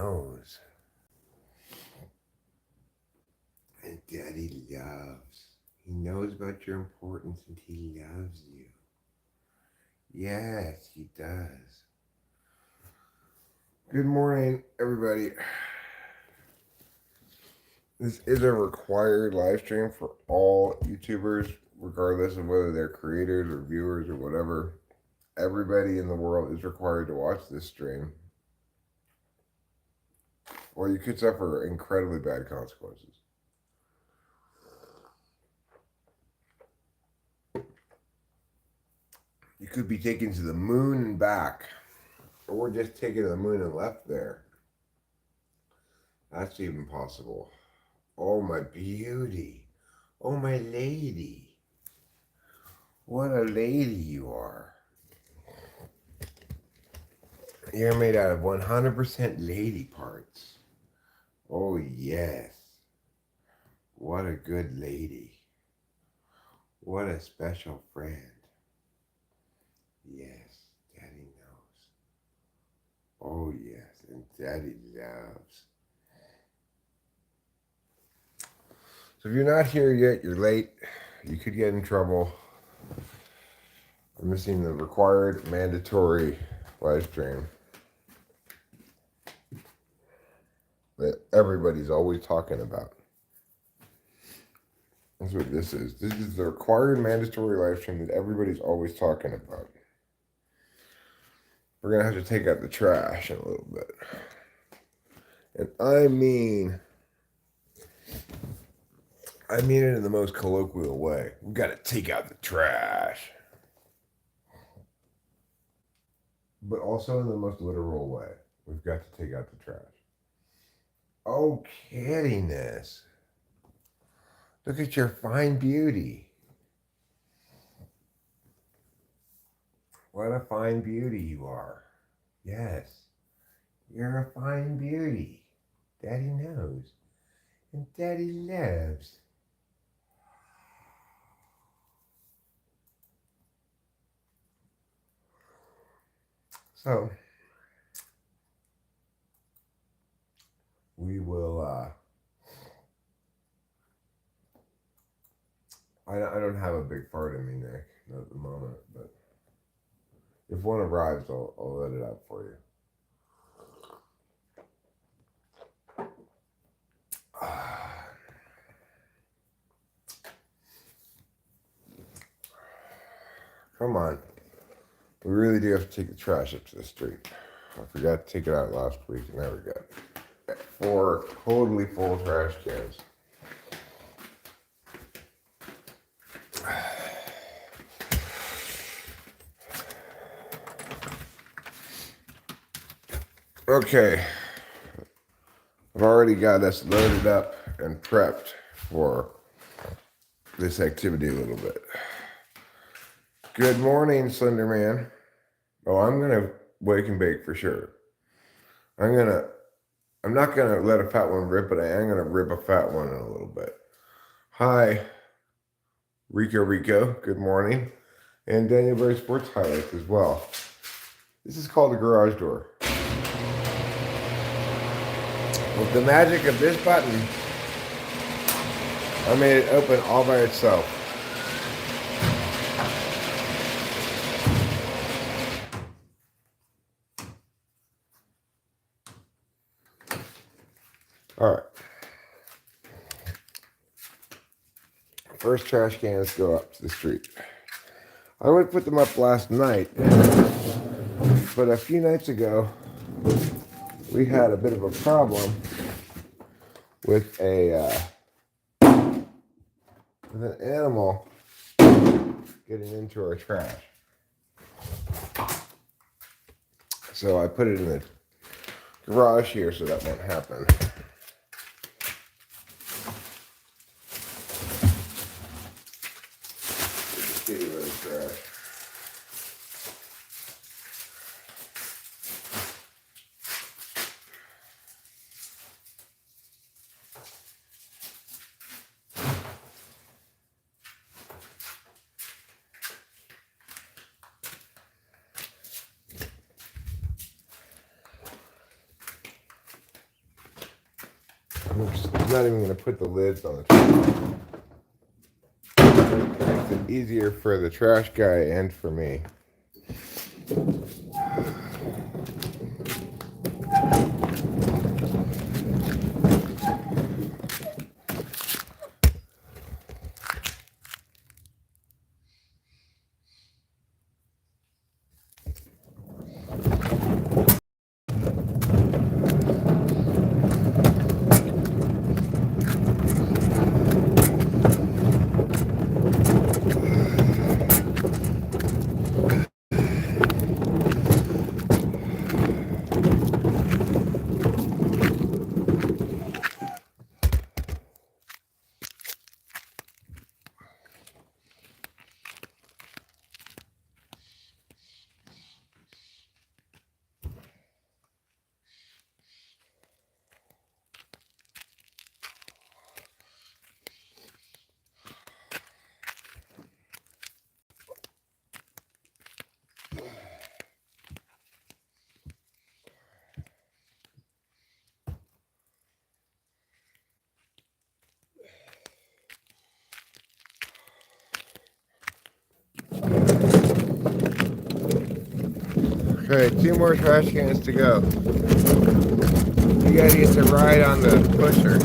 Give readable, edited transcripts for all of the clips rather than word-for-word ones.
knows. And Daddy loves. He knows about your importance and he loves you. Yes, he does. Good morning, everybody. This is a required live stream for all YouTubers, regardless of whether they're creators or viewers or whatever. Everybody in the world is required to watch this stream, or you could suffer incredibly bad consequences. You could be taken to the moon and back, or just taken to the moon and left there. That's even possible. Oh, my beauty. Oh, my lady. What a lady you are. You're made out of 100% lady parts. Oh, yes. What a good lady. What a special friend. Yes, Daddy knows. Oh, yes, and Daddy loves. So if you're not here yet, you're late. You could get in trouble. I'm missing the required mandatory live stream that everybody's always talking about. That's what this is. This is the required mandatory live stream that everybody's always talking about. We're going to have to take out the trash in a little bit. And I mean it in the most colloquial way. We've got to take out the trash. But also in the most literal way. We've got to take out the trash. Oh, kiddiness. Look at your fine beauty. What a fine beauty you are. Yes, you're a fine beauty. Daddy knows. And Daddy loves. So, we will, I don't have a big fart in me, Nick, at the moment, but if one arrives, I'll let it out for you. Come on. We really do have to take the trash up to the street. I forgot to take it out last week, and there we go. 4 totally full trash cans. Okay. I've already got us loaded up and prepped for this activity a little bit. Good morning, Slender Man. Oh, I'm going to wake and bake for sure. I'm not going to let a fat one rip, but I am going to rip a fat one in a little bit. Hi, Rico. Good morning. And Daniel Berry Sports Highlights as well. This is called a garage door. With the magic of this button, I made it open all by itself. All right. First trash cans go up to the street. I would put them up last night, but a few nights ago, we had a bit of a problem with an animal getting into our trash. So I put it in the garage here so that won't happen. Get rid of the trash. I'm not even going to put the lids on the trash. It makes it easier for the trash guy and for me. Okay, 2 more trash cans to go. You gotta get to ride on the pusher.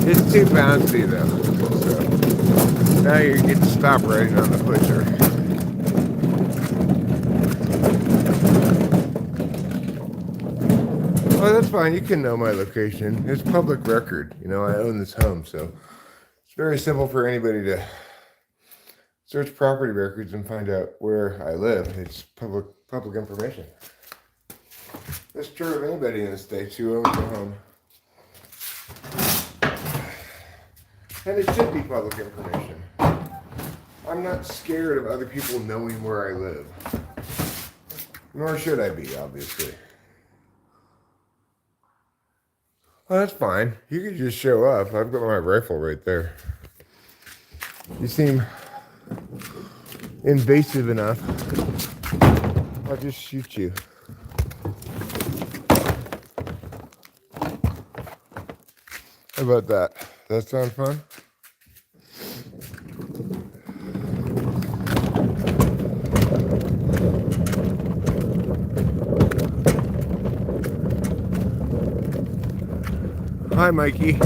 It's too bouncy though, so now you get to stop riding on the pusher. Oh, that's fine. You can know my location. It's public record. You know, I own this home, so it's very simple for anybody to search property records and find out where I live. It's public information. That's true of anybody in the States who owns a home. And it should be public information. I'm not scared of other people knowing where I live. Nor should I be, obviously. Well, that's fine. You could just show up. I've got my rifle right there. You seem invasive enough. I'll just shoot you. How about that? Does that sound fun? Hi, Mikey.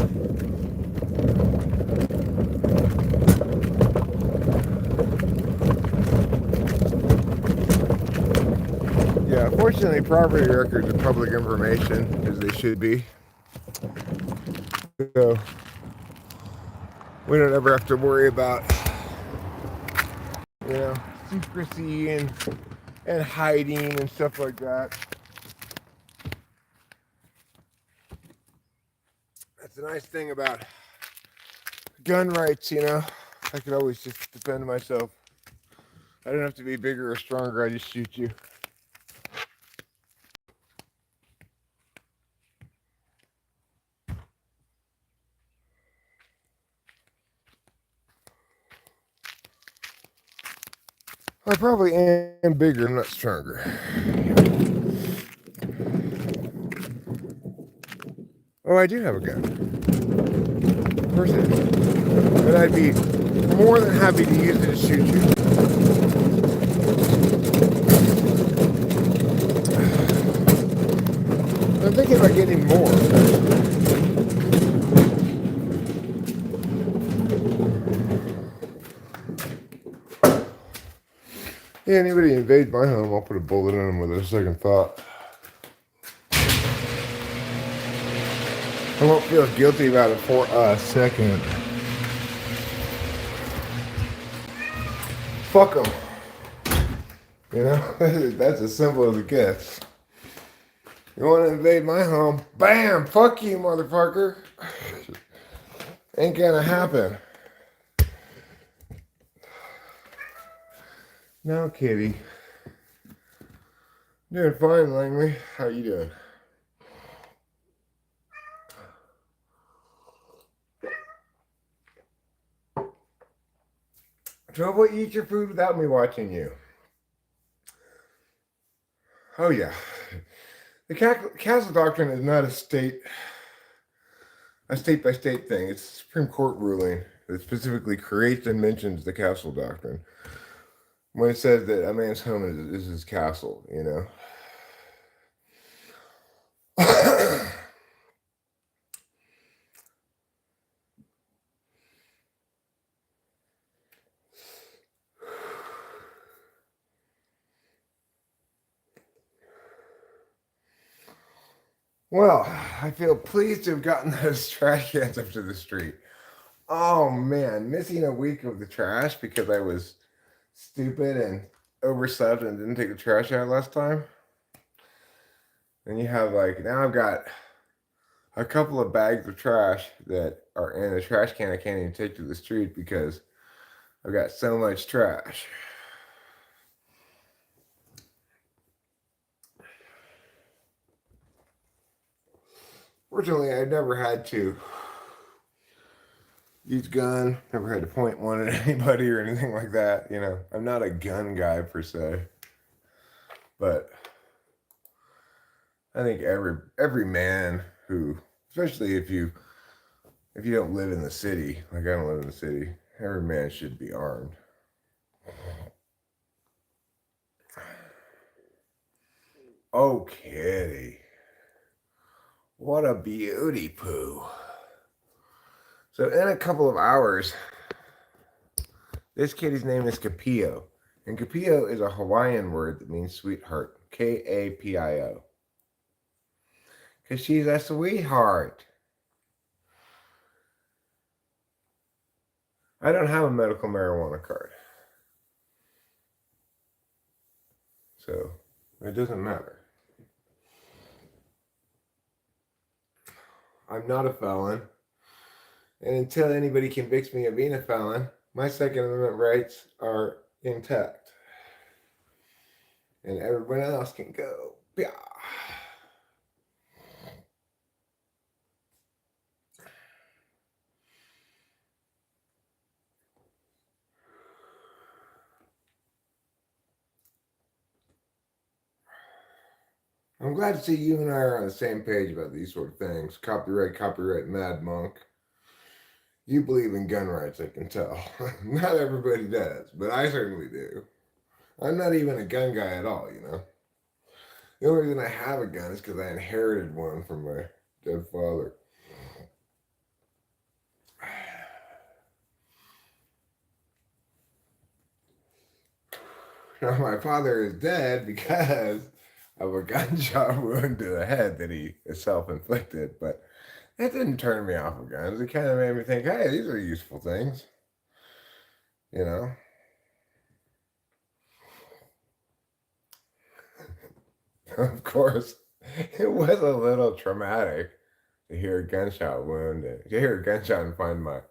Yeah, fortunately, property records are public information, as they should be. So we don't ever have to worry about, you know, secrecy and hiding and stuff like that. That's the nice thing about gun rights, you know. I could always just defend myself. I don't have to be bigger or stronger. I just shoot you. I probably am bigger, not stronger. Oh, I do have a gun. Of course I do. But I'd be more than happy to use it to shoot you. I'm thinking about getting more. Yeah, anybody invade my home, I'll put a bullet in them with a second thought. I won't feel guilty about it for a second. Fuck them. You know, that's as simple as it gets. You want to invade my home? Bam! Fuck you, motherfucker. Ain't gonna happen. No, kitty. Doing fine, Langley. How you doing? Trouble, eat your food without me watching you. Oh yeah. The castle doctrine is not a state a state by state thing. It's a Supreme Court ruling that specifically creates and mentions the castle doctrine when it says that a man's home is his castle, you know. Well, I feel pleased to have gotten those trash cans up to the street. Oh man, missing a week of the trash because I was stupid and overslept and didn't take the trash out last time. And you have like, now I've got a couple of bags of trash that are in a trash can I can't even take to the street because I've got so much trash. Fortunately, I've never had to use gun, never had to point one at anybody or anything like that. You know, I'm not a gun guy per se, but I think every man who, especially if you don't live in the city, like I don't live in the city, every man should be armed. Oh, kitty. What a beauty poo. So in a couple of hours, this kitty's name is Capio. And Capio is a Hawaiian word that means sweetheart. Kapio. Because she's a sweetheart. I don't have a medical marijuana card. So it doesn't matter. I'm not a felon. And until anybody convicts me of being a felon, my Second Amendment rights are intact. And everyone else can go. Yeah. I'm glad to see you and I are on the same page about these sort of things. Copyright, mad monk. You believe in gun rights, I can tell. Not everybody does, but I certainly do. I'm not even a gun guy at all, you know. The only reason I have a gun is because I inherited one from my dead father. Now, my father is dead because of a gunshot wound to the head that he self inflicted, but that didn't turn me off of guns. It kind of made me think, hey, these are useful things, you know. Of course, it was a little traumatic to hear a gunshot wound, to hear a gunshot and find my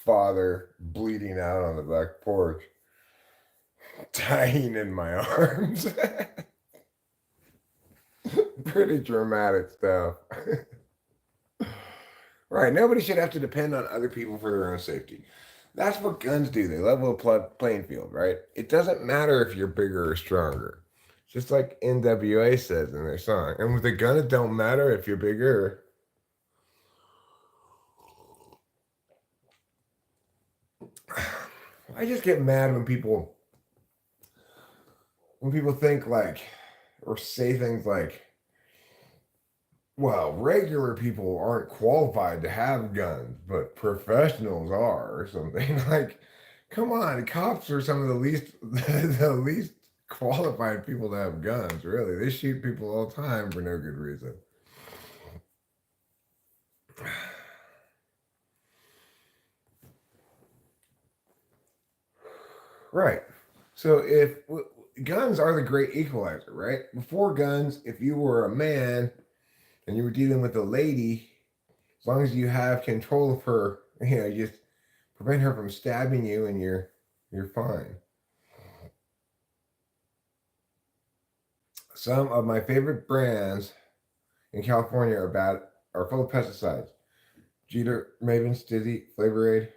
father bleeding out on the back porch, dying in my arms. Pretty dramatic stuff. Right, nobody should have to depend on other people for their own safety. That's what guns do. They level a playing field, right? It doesn't matter if you're bigger or stronger. Just like NWA says in their song. And with a gun, it don't matter if you're bigger. I just get mad when people think like or say things like, well, regular people aren't qualified to have guns, but professionals are, or something. Like, come on, cops are some of the least the least qualified people to have guns, really. They shoot people all the time for no good reason. Right. So if guns are the great equalizer, right? Before guns, if you were a man and you were dealing with a lady, as long as you have control of her, you know, you just prevent her from stabbing you, and you're fine. Some of my favorite brands in California are full of pesticides. Jeter, Maven, Stizzy, Flavor Aid.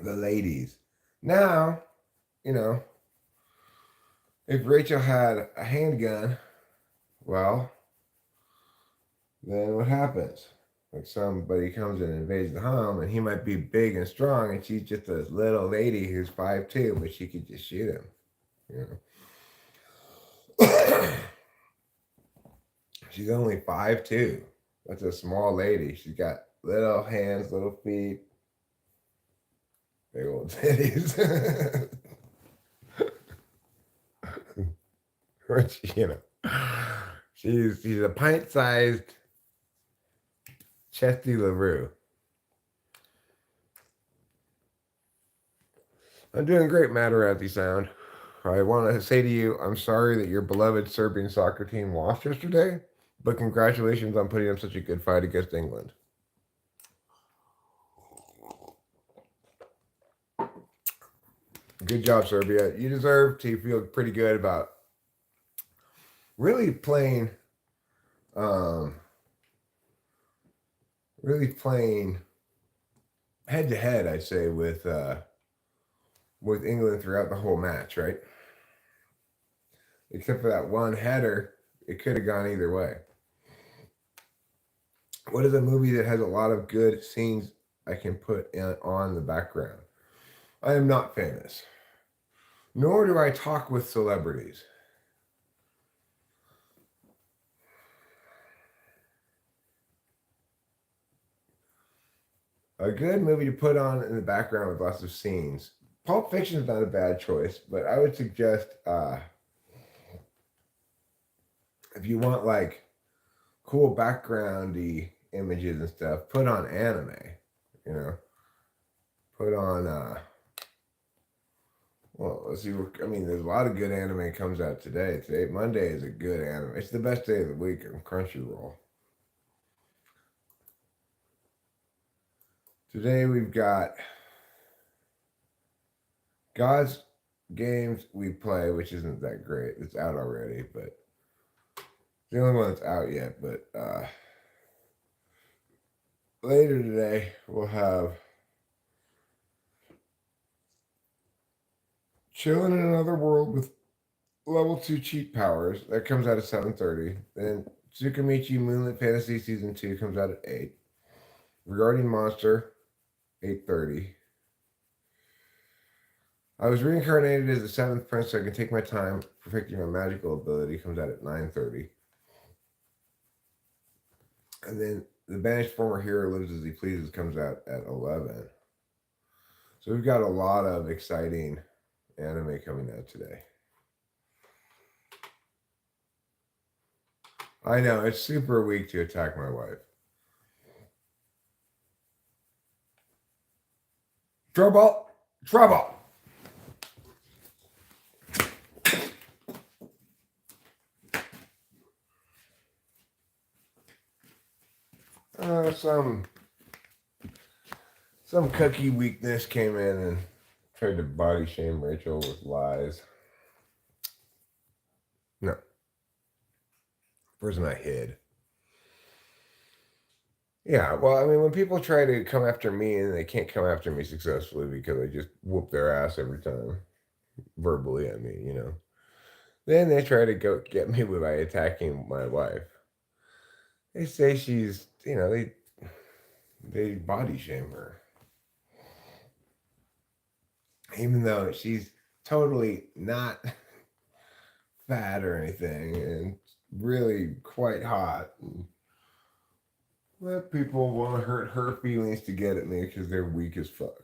The ladies. Now, you know, If Rachel had a handgun, well, then what happens? Like somebody comes and invades the home, and he might be big and strong, and she's just a little lady who's 5'2", but she could just shoot him. She's only 5'2". That's a small lady. She's got little hands, little feet, big old titties. Which, she's a pint-sized Chesty LaRue. I'm doing great, Matarati Sound. I want to say to you, I'm sorry that your beloved Serbian soccer team lost yesterday, but congratulations on putting up such a good fight against England. Good job, Serbia. You deserve to feel pretty good about really playing head to head, I'd say, with England throughout the whole match, right? Except for that one header, it could have gone either way. What is a movie that has a lot of good scenes I can put on the background? I am not famous, nor do I talk with celebrities. A good movie to put on in the background with lots of scenes. Pulp Fiction is not a bad choice, but I would suggest if you want like cool backgroundy images and stuff, put on anime. Put on well, let's see. There's a lot of good anime comes out today. Monday is a good anime. It's the best day of the week on Crunchyroll. Today we've got God's Games We Play, which isn't that great. It's out already, but it's the only one that's out yet. But later today we'll have Chilling in Another World with Level 2 Cheat Powers. That comes out at 7:30. Then Tsukimichi Moonlit Fantasy Season 2 comes out at 8. Regarding Monster, 8:30. I was reincarnated as the 7th prince so I can take my time perfecting my magical ability. Comes out at 9:30. And then The Banished Former Hero Lives as He Pleases comes out at 11. So we've got a lot of exciting anime coming out today. I know, it's super weak to attack my wife. Trouble! Trouble! Some cookie weakness came in and tried to body shame Rachel with lies. No. Person I hid. Yeah, well, when people try to come after me and they can't come after me successfully because I just whoop their ass every time, verbally, then they try to go get me by attacking my wife. They say she's, they body shame her. Even though she's totally not fat or anything and really quite hot. Let people want to hurt her feelings to get at me because they're weak as fuck.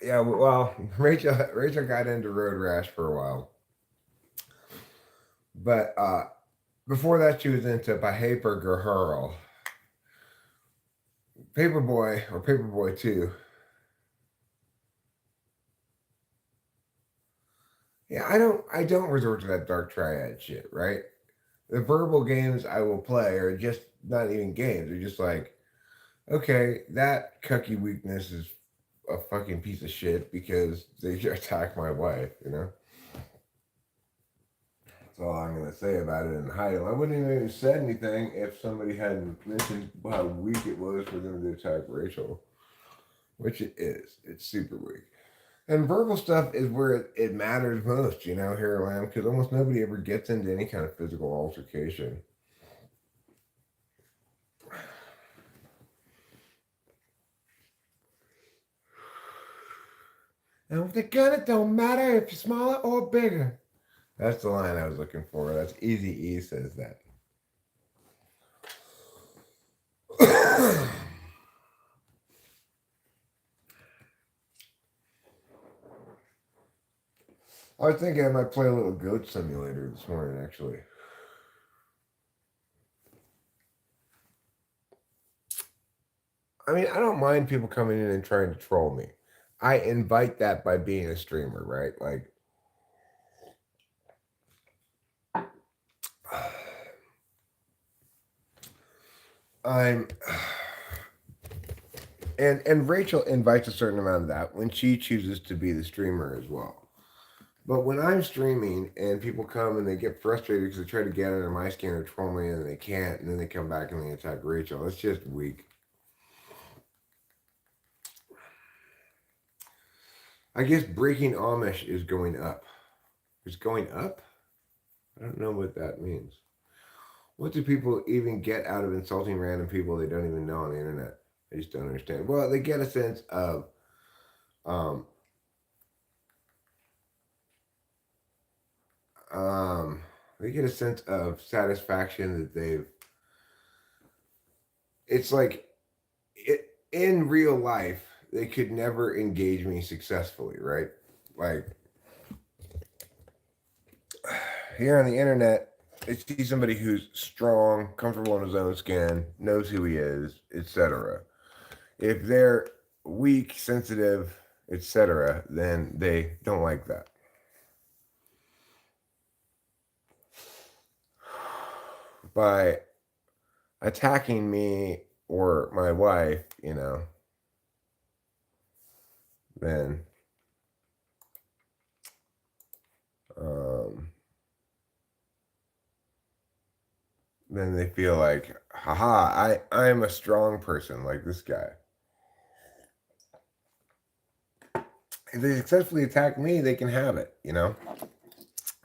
Yeah, well, Rachel got into road rash for a while. But before that, she was into Paper Girl. Paperboy or Paperboy 2. Yeah, I don't resort to that dark triad shit, right? The verbal games I will play are just not even games. They're just like, okay, that cookie weakness is a fucking piece of shit because they attack my wife, That's all I'm going to say about it in the title. I wouldn't even have said anything if somebody hadn't mentioned how weak it was for them to attack Rachel, which it is. It's super weak. And verbal stuff is where it matters most, you know, here I am, because almost nobody ever gets into any kind of physical altercation. And with the gun, it don't matter if you're smaller or bigger. That's the line I was looking for. That's Easy E says that. I was thinking I might play a little goat simulator this morning, actually. I mean, I don't mind people coming in and trying to troll me. I invite that by being a streamer, right? Like, I'm, and Rachel invites a certain amount of that when she chooses to be the streamer as well. But when I'm streaming and people come and they get frustrated because they try to get under my skin or troll me and they can't, and then they come back and they attack Rachel, it's just weak. I guess breaking Amish is going up. It's going up? I don't know what that means. What do people even get out of insulting random people they don't even know on the internet? I just don't understand. Well, they get a sense of um, they get a sense of satisfaction that they've. It's like in real life they could never engage me successfully, right? Like here on the internet, they see somebody who's strong, comfortable in his own skin, knows who he is, etc. If they're weak, sensitive, etc., then they don't like that. By attacking me or my wife, you know, then um, then they feel like, haha, I'm a strong person like this guy. If they successfully attack me, they can have it, you know?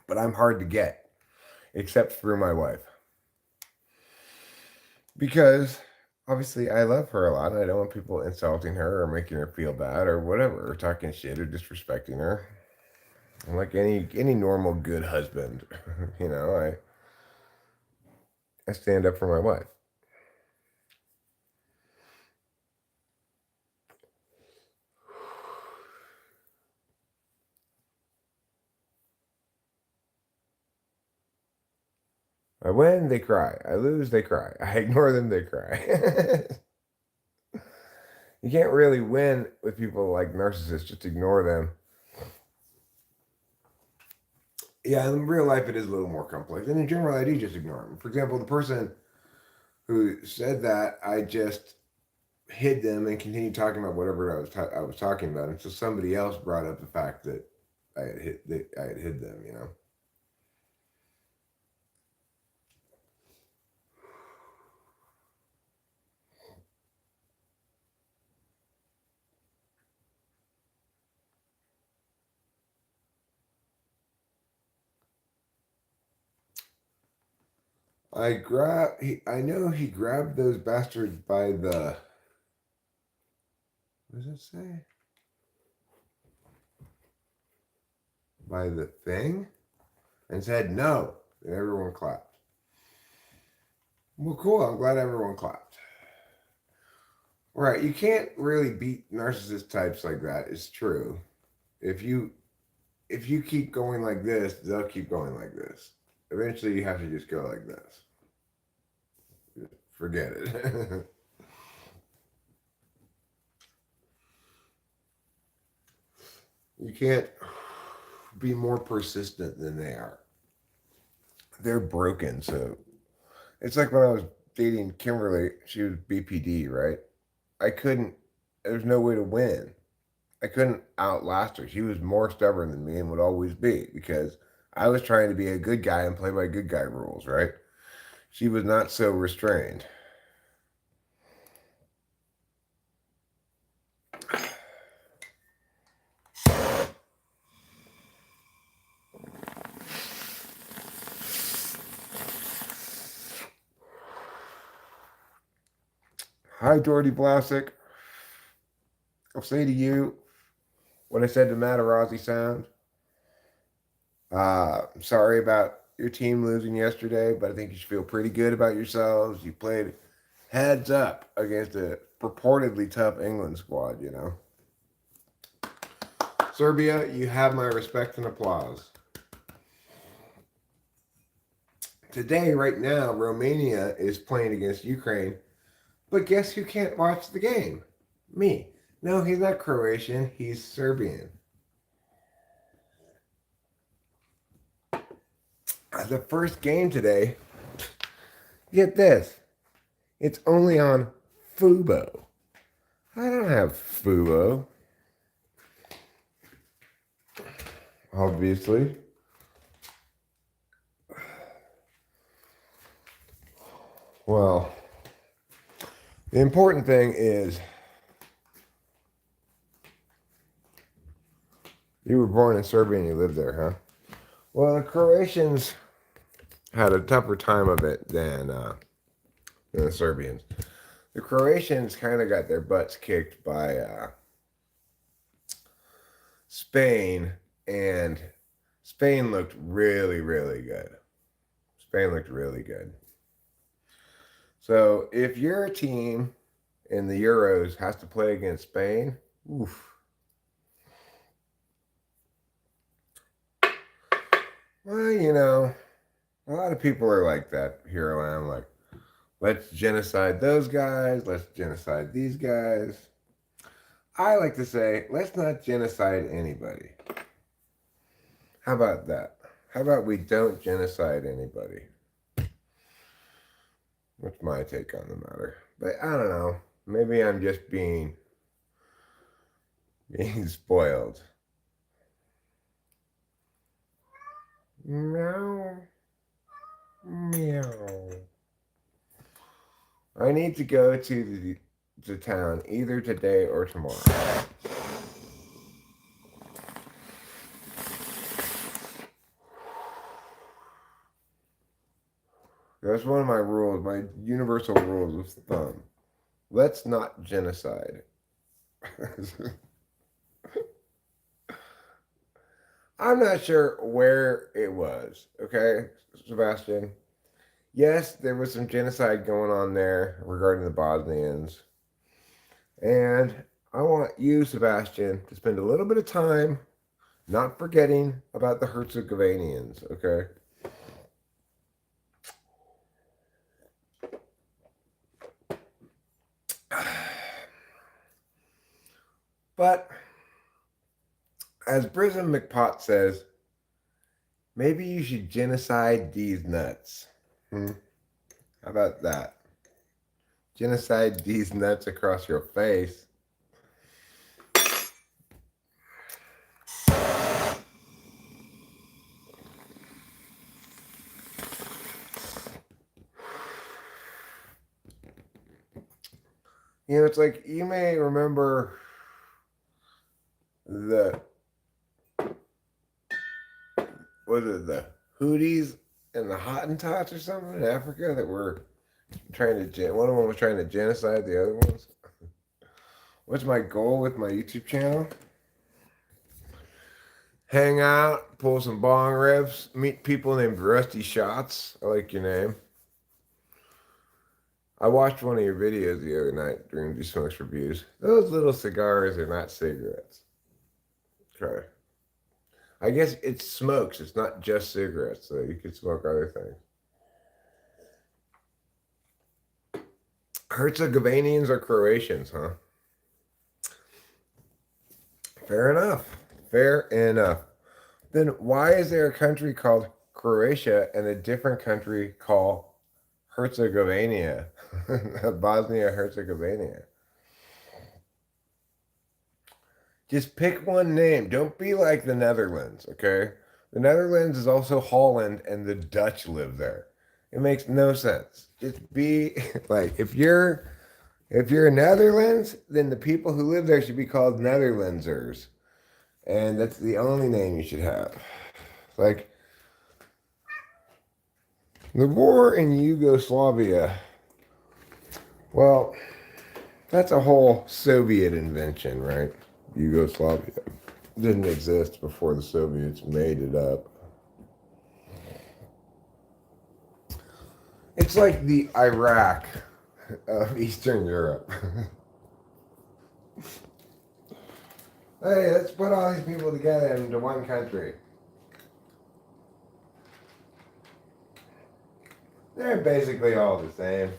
But I'm hard to get, except through my wife. Because obviously I love her a lot and I don't want people insulting her or making her feel bad or whatever, or talking shit or disrespecting her. I'm like any normal good husband, you know, I stand up for my wife. I win, they cry. I lose, they cry. I ignore them, they cry. You can't really win with people like narcissists, just ignore them. Yeah, in real life, it is a little more complex. And in general, I do just ignore them. For example, the person who said that, I just hid them and continued talking about whatever I was talking about until somebody else brought up the fact that I had hid them, you know. I know he grabbed those bastards by the. What does it say? By the thing, and said no, and everyone clapped. Well, cool. I'm glad everyone clapped. Right, you can't really beat narcissist types like that. It's true. If you keep going like this, they'll keep going like this. Eventually, you have to just go like this. Forget it. You can't be more persistent than they are. They're broken. So it's like when I was dating Kimberly, she was BPD, right? I couldn't, there's no way to win. I couldn't outlast her. She was more stubborn than me and would always be because I was trying to be a good guy and play by good guy rules, right? She was not so restrained. Hi, Dorothy Vlasic. I'll say to you what I said to Matarazzi Sound. Sorry about your team losing yesterday, but I think you should feel pretty good about yourselves. You played heads up against a purportedly tough England squad, you know. Serbia, you have my respect and applause. Today, right now, Romania is playing against Ukraine, but guess who can't watch the game? Me. No, he's not Croatian, he's Serbian. The first game today, get this, it's only on Fubo. I don't have Fubo. Obviously. Well, the important thing is you were born in Serbia and you lived there, huh? Well, the Croatians had a tougher time of it than the Serbians. The Croatians kind of got their butts kicked by Spain, and Spain looked really, really good. Spain looked really good. So if your team in the Euros has to play against Spain, oof. Well, you know, a lot of people are like that here around, like, let's genocide those guys, let's genocide these guys. I like to say, let's not genocide anybody. How about that? How about we don't genocide anybody? That's my take on the matter. But I don't know. Maybe I'm just being spoiled. Meow. Meow. I need to go to the town either today or tomorrow. That's one of my rules, my universal rules of thumb. Let's not genocide. I'm not sure where it was, okay, Sebastian? Yes, there was some genocide going on there regarding the Bosnians. And I want you, Sebastian, to spend a little bit of time not forgetting about the Herzegovinians, okay? But as Brism McPot says, maybe you should genocide these nuts. How about that? Genocide these nuts across your face. You know, it's like you may remember the Houthis and the Hottentots or something in Africa that were trying to one of them was trying to genocide the other ones. What's my goal with my YouTube channel? Hang out, pull some bong rips, meet people named Rusty Shots. I like your name. I watched one of your videos the other night during D-Smokes Reviews. Those little cigars are not cigarettes. Okay. I guess it's smokes. It's not just cigarettes, so you could smoke other things. Herzegovinians or Croatians, huh? Fair enough. Fair enough. Then why is there a country called Croatia and a different country called Herzegovina? Bosnia Herzegovina. Just pick one name. Don't be like the Netherlands, okay? The Netherlands is also Holland, and the Dutch live there. It makes no sense. Just be like, if you're Netherlands, then the people who live there should be called Netherlandsers, and that's the only name you should have. Like the war in Yugoslavia. Well, that's a whole Soviet invention, right? Yugoslavia didn't exist before the Soviets made it up. It's like the Iraq of Eastern Europe. Hey, let's put all these people together into one country. They're basically all the same.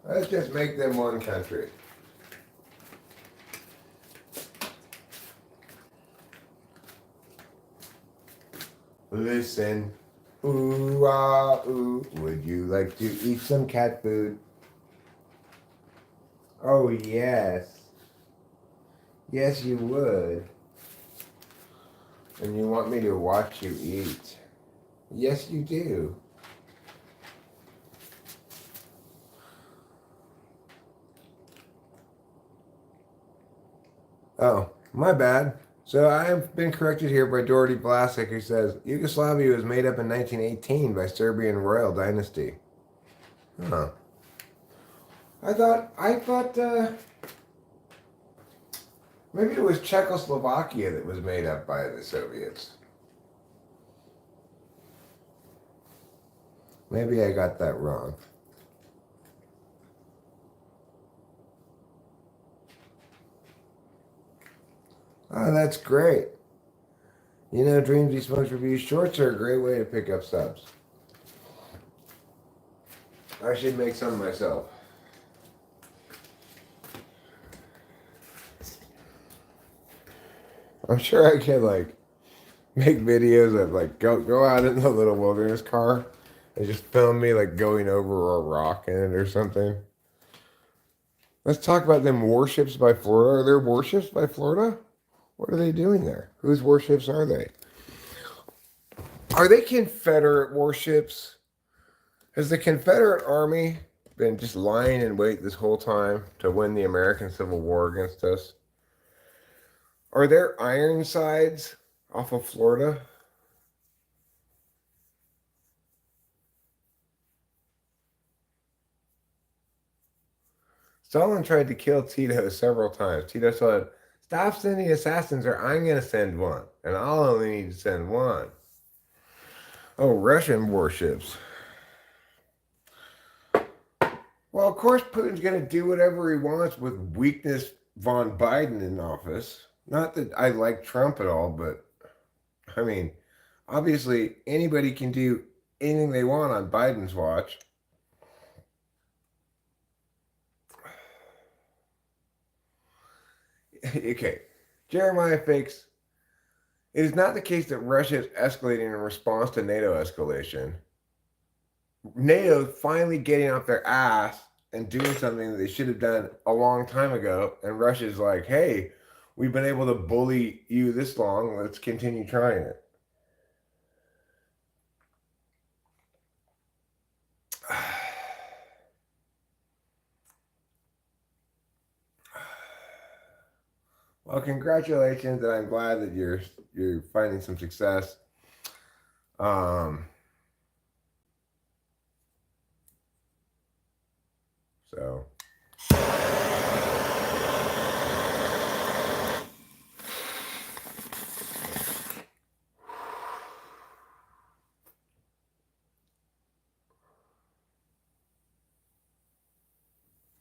Let's just make them one country. Listen, ooh, ah, ooh, would you like to eat some cat food? Oh, yes. Yes, you would. And you want me to watch you eat? Yes, you do. Oh, my bad. So I have been corrected here by Dorothy Vlasic, who says Yugoslavia was made up in 1918 by Serbian royal dynasty. Huh. I thought, maybe it was Czechoslovakia that was made up by the Soviets. Maybe I got that wrong. Oh, that's great. You know, Dreams He Smokes Review shorts are a great way to pick up subs. I should make some myself. I'm sure I can like make videos of like go out in the little wilderness car and just film me like going over a rock in it or something. Let's talk about them warships by Florida. Are there warships by Florida? What are they doing there? Whose warships are they? Are they Confederate warships? Has the Confederate Army been just lying in wait this whole time to win the American Civil War against us? Are there Ironsides off of Florida? Stalin tried to kill Tito several times. Tito said, "Stop sending assassins or I'm going to send one. And I'll only need to send one." Oh, Russian warships. Well, of course, Putin's going to do whatever he wants with weakness von Biden in office. Not that I like Trump at all, but I mean, obviously, anybody can do anything they want on Biden's watch. Okay, Jeremiah Fakes. It is not the case that Russia is escalating in response to NATO escalation. NATO finally getting off their ass and doing something that they should have done a long time ago. And Russia's like, hey, we've been able to bully you this long. Let's continue trying it. Well, congratulations, and I'm glad that you're finding some success. Um, so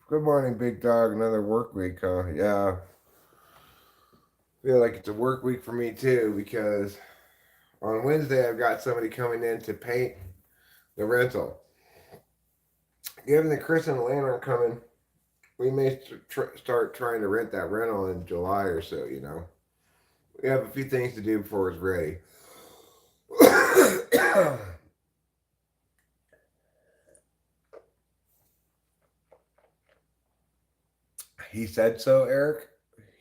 good morning, big dog. Another work week, huh? Yeah. Feel like it's a work week for me too because on Wednesday I've got somebody coming in to paint the rental. Given that Chris and Atlanta are coming, we may start trying to rent that rental in July or so. You know, we have a few things to do before it's ready. He said so, Eric.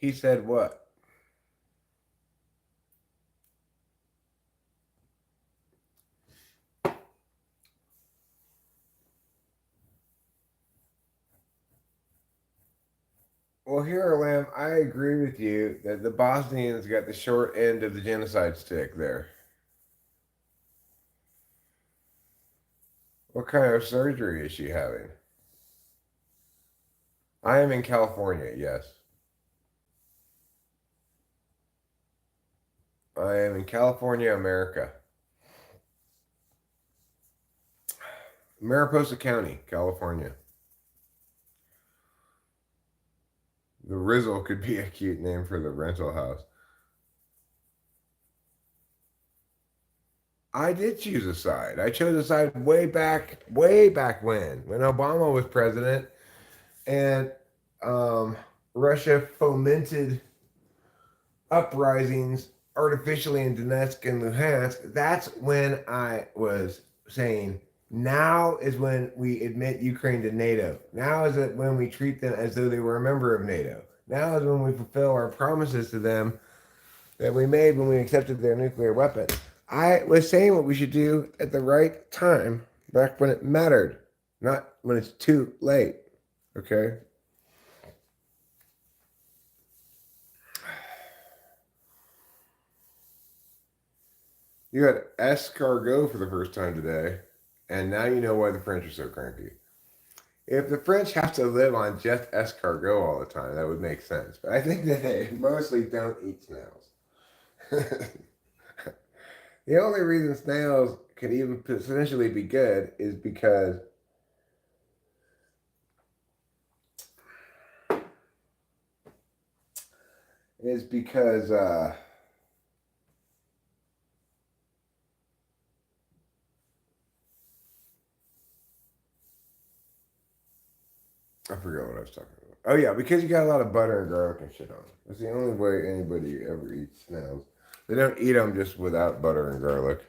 He said what? Well, here, Lamb, I agree with you that the Bosnians got the short end of the genocide stick there. What kind of surgery is she having? I am in California, yes. I am in California, America. Mariposa County, California. The Rizzle could be a cute name for the rental house. I did choose a side. I chose a side way back when Obama was president and um, Russia fomented uprisings artificially in Donetsk and Luhansk. That's when I was saying, now is when we admit Ukraine to NATO. Now is it when we treat them as though they were a member of NATO. Now is when we fulfill our promises to them that we made when we accepted their nuclear weapons. I was saying what we should do at the right time, back when it mattered, not when it's too late. Okay? You had escargot for the first time today, and now you know why the French are so cranky. If the French have to live on just escargot all the time, that would make sense. But I think that they mostly don't eat snails. The only reason snails can even potentially be good is because I forgot what I was talking about. Oh yeah, because you got a lot of butter and garlic and shit on it. That's the only way anybody ever eats snails. They don't eat them just without butter and garlic.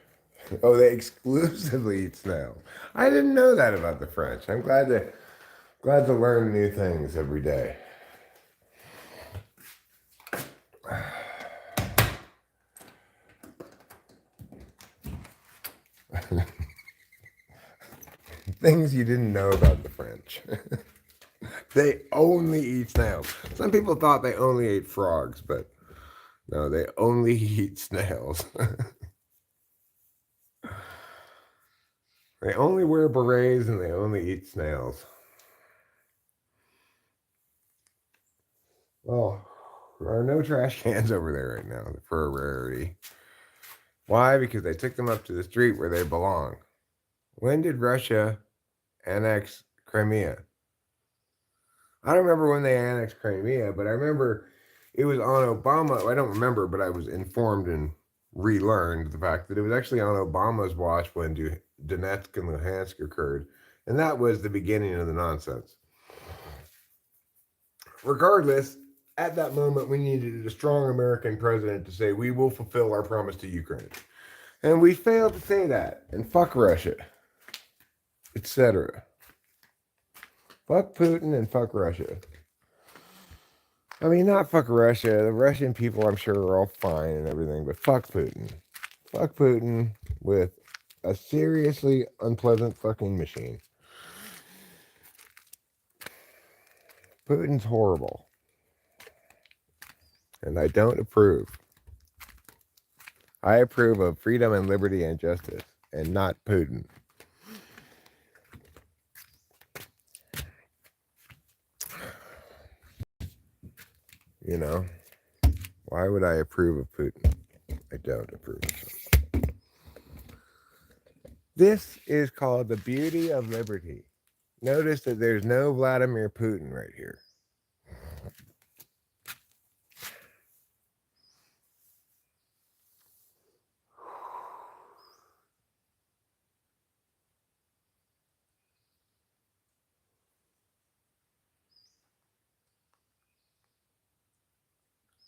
Oh, they exclusively eat snails. I didn't know that about the French. I'm glad to learn new things every day. Things you didn't know about the French. They only eat snails. Some people thought they only ate frogs, but no, they only eat snails. They only wear berets and they only eat snails. Well, there are no trash cans over there right now for a rarity. Why? Because they took them up to the street where they belong. When did Russia annex Crimea? I don't remember when they annexed Crimea, but I remember it was on Obama. I don't remember, but I was informed and relearned the fact that it was actually on Obama's watch when Donetsk and Luhansk occurred. And that was the beginning of the nonsense. Regardless, at that moment, we needed a strong American president to say, we will fulfill our promise to Ukraine. And we failed to say that. And fuck Russia, etc. Fuck Putin and fuck Russia. I mean, not fuck Russia. The Russian people, I'm sure, are all fine and everything, but fuck Putin. Fuck Putin with a seriously unpleasant fucking machine. Putin's horrible. And I don't approve. I approve of freedom and liberty and justice, and not Putin. You know? Why would I approve of Putin? I don't approve of him. This is called the beauty of liberty. Notice that there's no Vladimir Putin right here.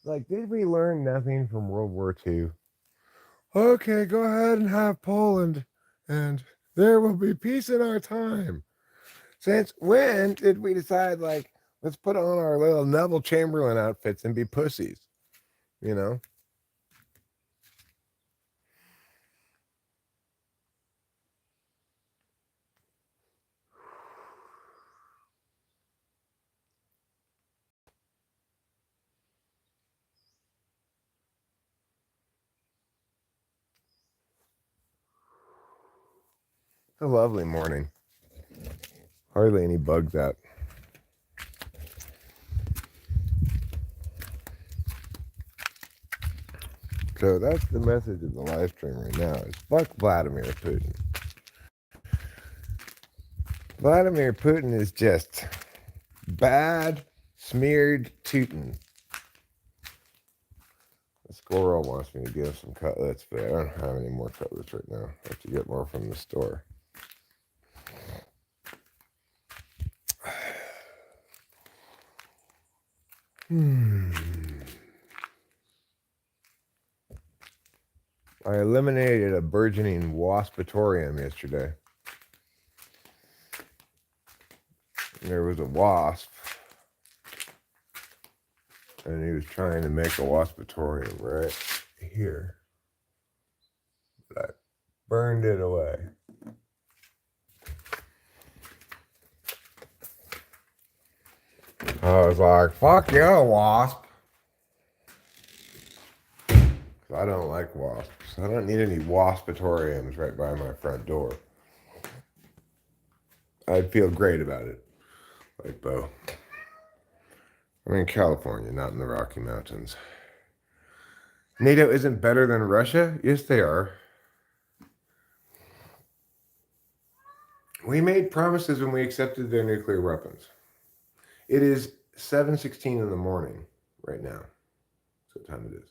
Like, did we learn nothing from World War II? Okay, go ahead and have Poland, and there will be peace in our time. Since when did we decide, like, let's put on our little Neville Chamberlain outfits and be pussies? You know? A lovely morning. Hardly any bugs out. So that's the message of the live stream right now is fuck Vladimir Putin. Vladimir Putin is just bad, smeared tootin'. The squirrel wants me to give some cutlets, but I don't have any more cutlets right now. I have to get more from the store. I eliminated a burgeoning waspitorium yesterday. There was a wasp, and he was trying to make a waspitorium right here. But I burned it away. I was like, fuck you, wasp. I don't like wasps. I don't need any waspitoriums right by my front door. I'd feel great about it. Like, Bo. I'm in California, not in the Rocky Mountains. NATO isn't better than Russia? Yes, they are. We made promises when we accepted their nuclear weapons. It is 7:16 in the morning right now. That's what time it is.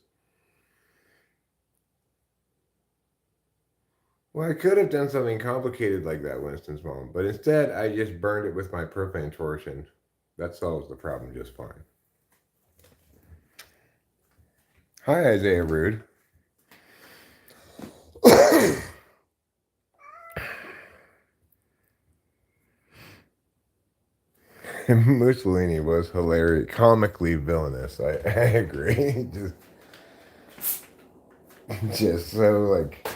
Well, I could have done something complicated like that, Winston's mom, but instead I just burned it with my propane torch, and that solves the problem just fine. Hi, Isaiah Rude. Mussolini was hilarious, comically villainous. I agree. just so like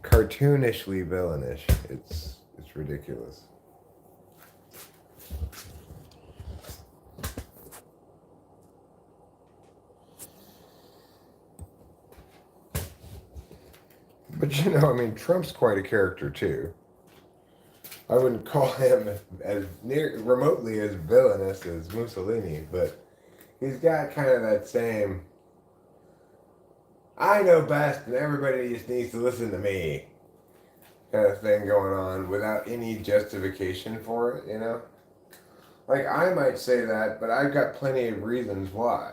cartoonishly villainish. It's ridiculous. But I mean, Trump's quite a character too. I wouldn't call him as remotely as villainous as Mussolini, but he's got kind of that same I know best and everybody just needs to listen to me kind of thing going on without any justification for it, Like, I might say that, but I've got plenty of reasons why.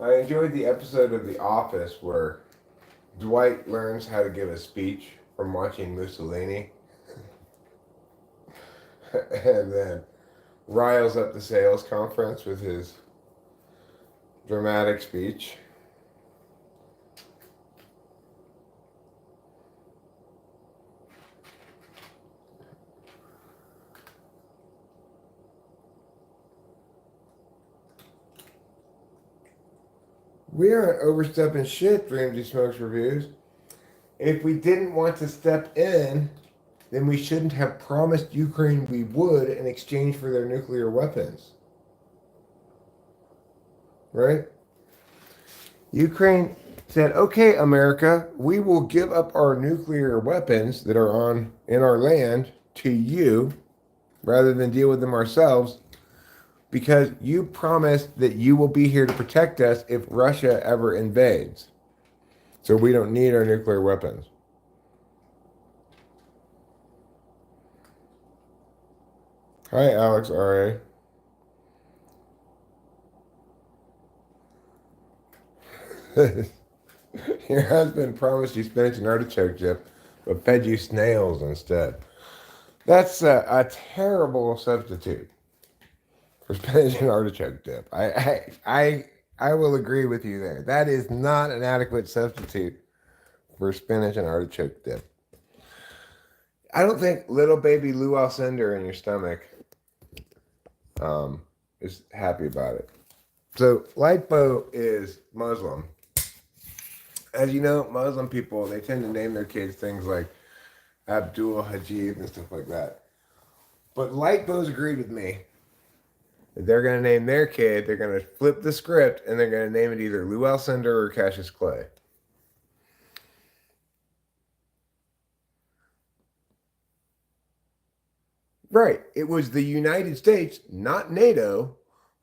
I enjoyed the episode of The Office where Dwight learns how to give a speech from watching Mussolini and then riles up the sales conference with his dramatic speech. We aren't overstepping shit, Dreamsy Smokes Reviews. If we didn't want to step in, then we shouldn't have promised Ukraine we would in exchange for their nuclear weapons. Right? Ukraine said, okay, America, we will give up our nuclear weapons that are in our land to you rather than deal with them ourselves because you promised that you will be here to protect us if Russia ever invades. So we don't need our nuclear weapons. Hi, Alex R.A. Your husband promised you spinach and artichoke dip, but fed you snails instead. That's a terrible substitute for spinach and artichoke dip. I will agree with you there. That is not an adequate substitute for spinach and artichoke dip. I don't think little baby Lou Alcindor in your stomach is happy about it. So Lightbow is Muslim. As you know, Muslim people, they tend to name their kids things like Abdul Hajib and stuff like that. But Lightbow's agreed with me. They're going to name their kid, they're going to flip the script, and they're going to name it either Lou Alcindor or Cassius Clay. Right. It was the United States, not NATO,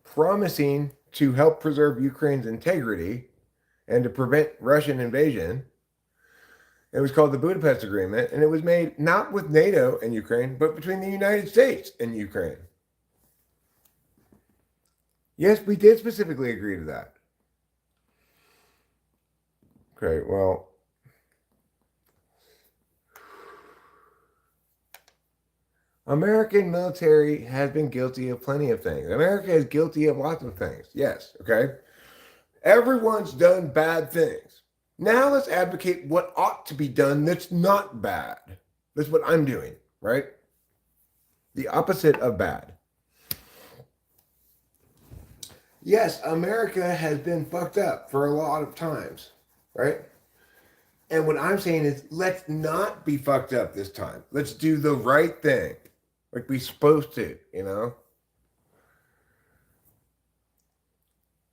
promising to help preserve Ukraine's integrity and to prevent Russian invasion. It was called the Budapest Agreement, and it was made not with NATO and Ukraine, but between the United States and Ukraine. Yes, we did specifically agree to that. Okay, well, American military has been guilty of plenty of things. America is guilty of lots of things. Yes, okay? Everyone's done bad things. Now let's advocate what ought to be done that's not bad. That's what I'm doing, right? The opposite of bad. Yes, America has been fucked up for a lot of times, right? And what I'm saying is, let's not be fucked up this time. Let's do the right thing, like we're supposed to, you know?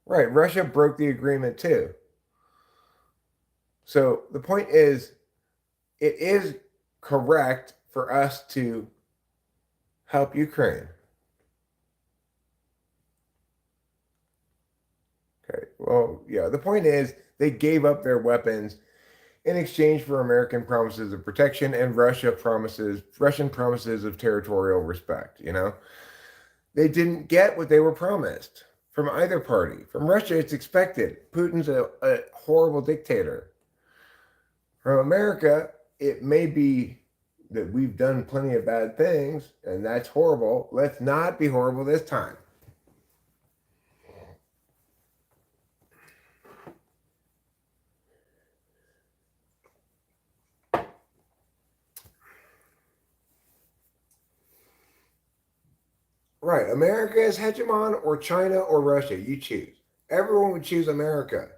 Right, Russia broke the agreement too. So the point is, it is correct for us to help Ukraine. Okay, well, yeah, the point is they gave up their weapons in exchange for American promises of protection and Russian promises of territorial respect, you know? They didn't get what they were promised from either party. From Russia, it's expected. Putin's a horrible dictator. From America, it may be that we've done plenty of bad things, and that's horrible. Let's not be horrible this time. Right. America is hegemon or China or Russia. You choose. Everyone would choose America.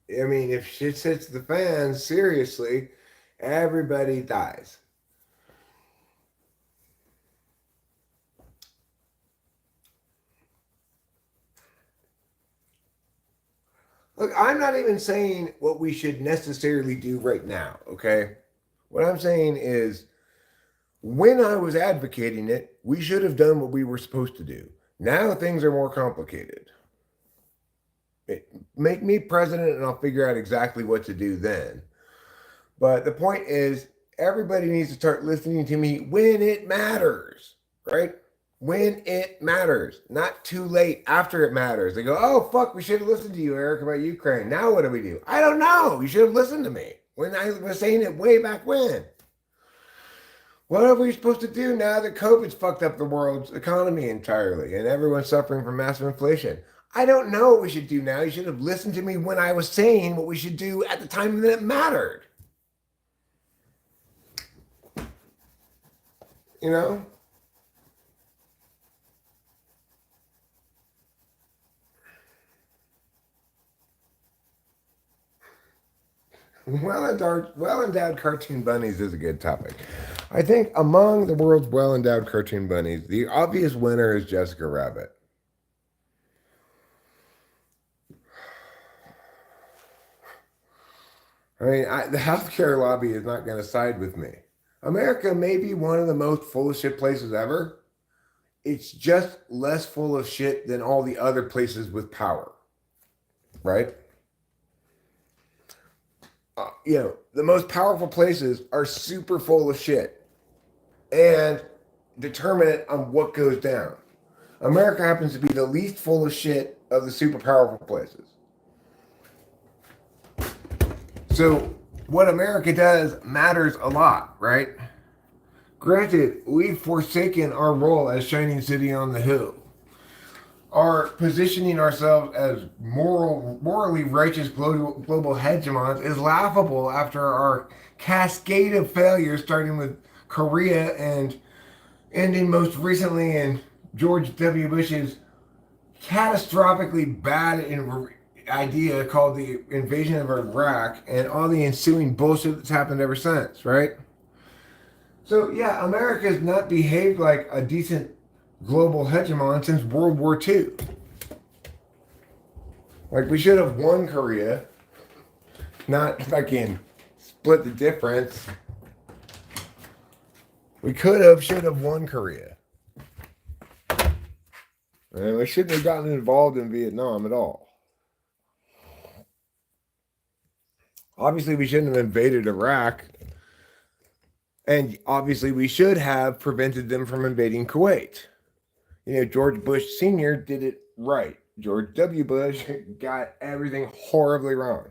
I mean, if shit hits the fan, seriously, everybody dies. Look, I'm not even saying what we should necessarily do right now, okay? What I'm saying is when I was advocating it, we should have done what we were supposed to do. Now things are more complicated. Make me president and I'll figure out exactly what to do then. But the point is, everybody needs to start listening to me when it matters, right? When it matters, not too late after it matters. They go, oh, fuck, we should have listened to you, Eric, about Ukraine. Now what do we do? I don't know. You should have listened to me when I was saying it way back when. What are we supposed to do now that COVID's fucked up the world's economy entirely and everyone's suffering from massive inflation? I don't know what we should do now. You should have listened to me when I was saying what we should do at the time that it mattered. You know? Well-endowed cartoon bunnies is a good topic. I think among the world's well-endowed cartoon bunnies, the obvious winner is Jessica Rabbit. I mean, the healthcare lobby is not going to side with me. America may be one of the most full of shit places ever. It's just less full of shit than all the other places with power, right? The most powerful places are super full of shit and determinant on what goes down. America happens to be the least full of shit of the super powerful places. So what America does matters a lot, right? Granted, we've forsaken our role as shining city on the hill. are positioning ourselves as morally righteous global hegemons is laughable after our cascade of failures, starting with Korea and ending most recently in George W. Bush's catastrophically bad idea called the invasion of Iraq and all the ensuing bullshit that's happened ever since, right? So, yeah, America has not behaved like a decent global hegemon since World War II. Like, we should have won Korea, not fucking split the difference. We should have won Korea. And we shouldn't have gotten involved in Vietnam at all. Obviously, we shouldn't have invaded Iraq. And obviously, we should have prevented them from invading Kuwait. You know, George Bush Sr. did it right. George W. Bush got everything horribly wrong.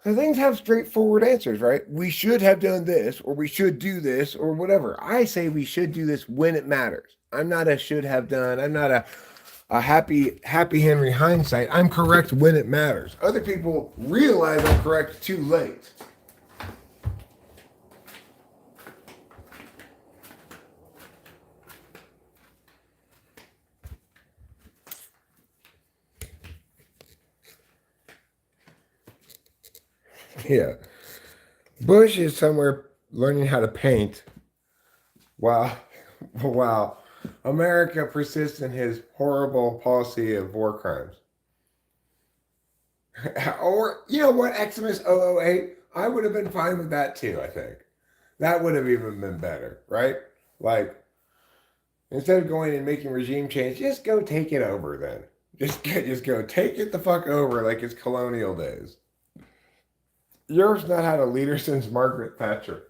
So things have straightforward answers, right? We should have done this, or we should do this, or whatever. I say we should do this when it matters. I'm not a should have done. I'm not a happy Henry hindsight. I'm correct when it matters. Other people realize I'm correct too late. Yeah. Bush is somewhere learning how to paint while America persists in his horrible policy of war crimes. Or, you know what, Xmas 008, I would have been fine with that too, I think. That would have even been better, right? Like, instead of going and making regime change, just go take it over then. Just go take it the fuck over like it's colonial days. Europe's not had a leader since Margaret Thatcher.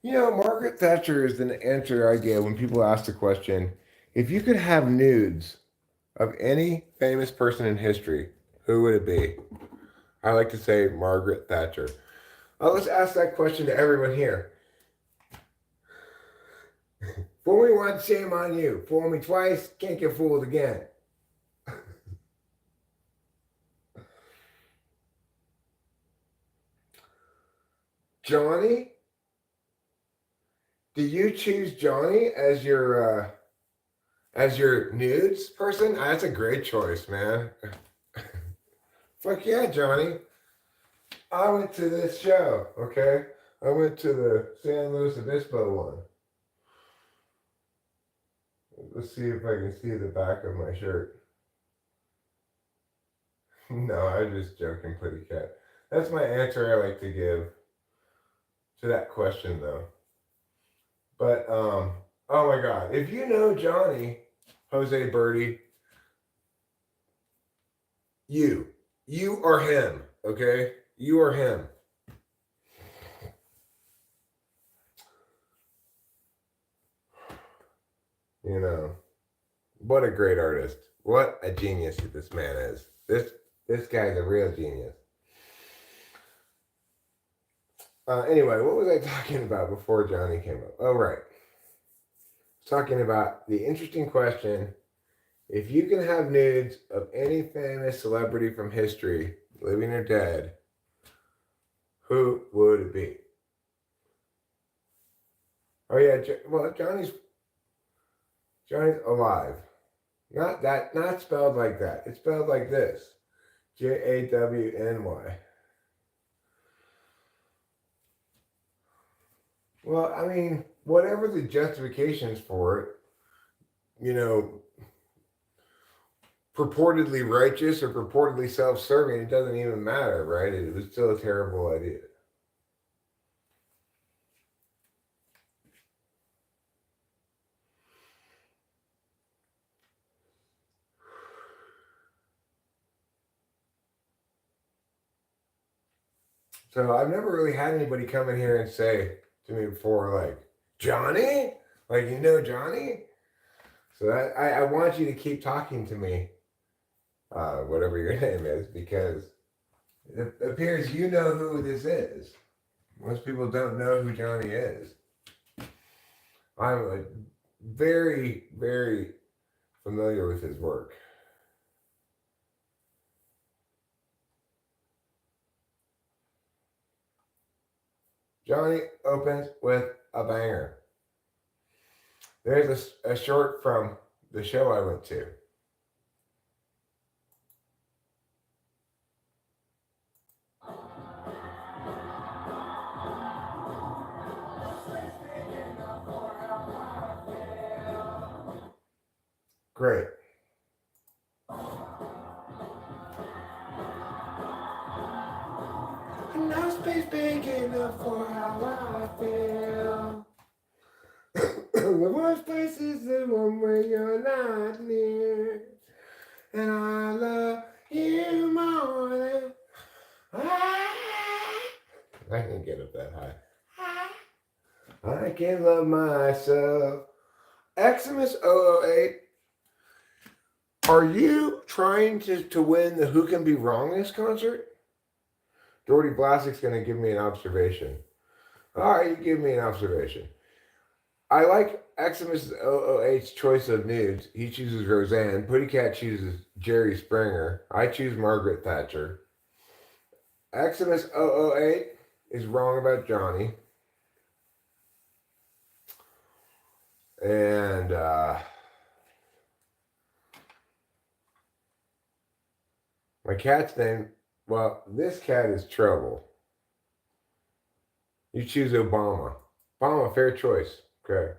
You know, Margaret Thatcher is the answer I give when people ask the question, if you could have nudes of any famous person in history, who would it be? I like to say Margaret Thatcher. Let's ask that question to everyone here. Fool me once, shame on you. Fool me twice, can't get fooled again. Johnny? Do you choose Johnny as your nudes person? That's a great choice, man. Fuck yeah, Johnny. I went to this show, okay? I went to the San Luis Obispo one. Let's see if I can see the back of my shirt. No, I'm just joking, Pretty Cat. That's my answer I like to give to that question, though. But, oh my God. If you know Johnny, Jose Birdie, you are him, okay? You are him. You know, what a great artist. What a genius this man is. This guy's a real genius. Anyway, what was I talking about before Johnny came up? Oh, right. Talking about the interesting question, if you can have nudes of any famous celebrity from history, living or dead, who would it be? Oh yeah, well, Johnny's alive. Not spelled like that. It's spelled like this. Jawny. Well, I mean, whatever the justifications for it, you know, purportedly righteous or purportedly self-serving, it doesn't even matter, right? It was still a terrible idea. So I've never really had anybody come in here and say to me before, like, Johnny? Like, you know Johnny? So I want you to keep talking to me, whatever your name is, because it appears you know who this is. Most people don't know who Johnny is. I'm like, very, very familiar with his work. Johnny opens with a banger. There's a short from the show I went to. Great. No space big enough for how I feel. The worst place is the one where you're not near. And I love you more than I can get up that high. I can love myself. Xmas 008. Are you trying to win the Who Can Be Wrongest concert? Doherty Blasic's going to give me an observation. All right, you give me an observation. I like Xmas 008's choice of nudes. He chooses Roseanne. Putty Cat chooses Jerry Springer. I choose Margaret Thatcher. Xmas 008 is wrong about Johnny. And my cat's name, well, this cat is Trouble. You choose Obama. Obama, fair choice. Okay.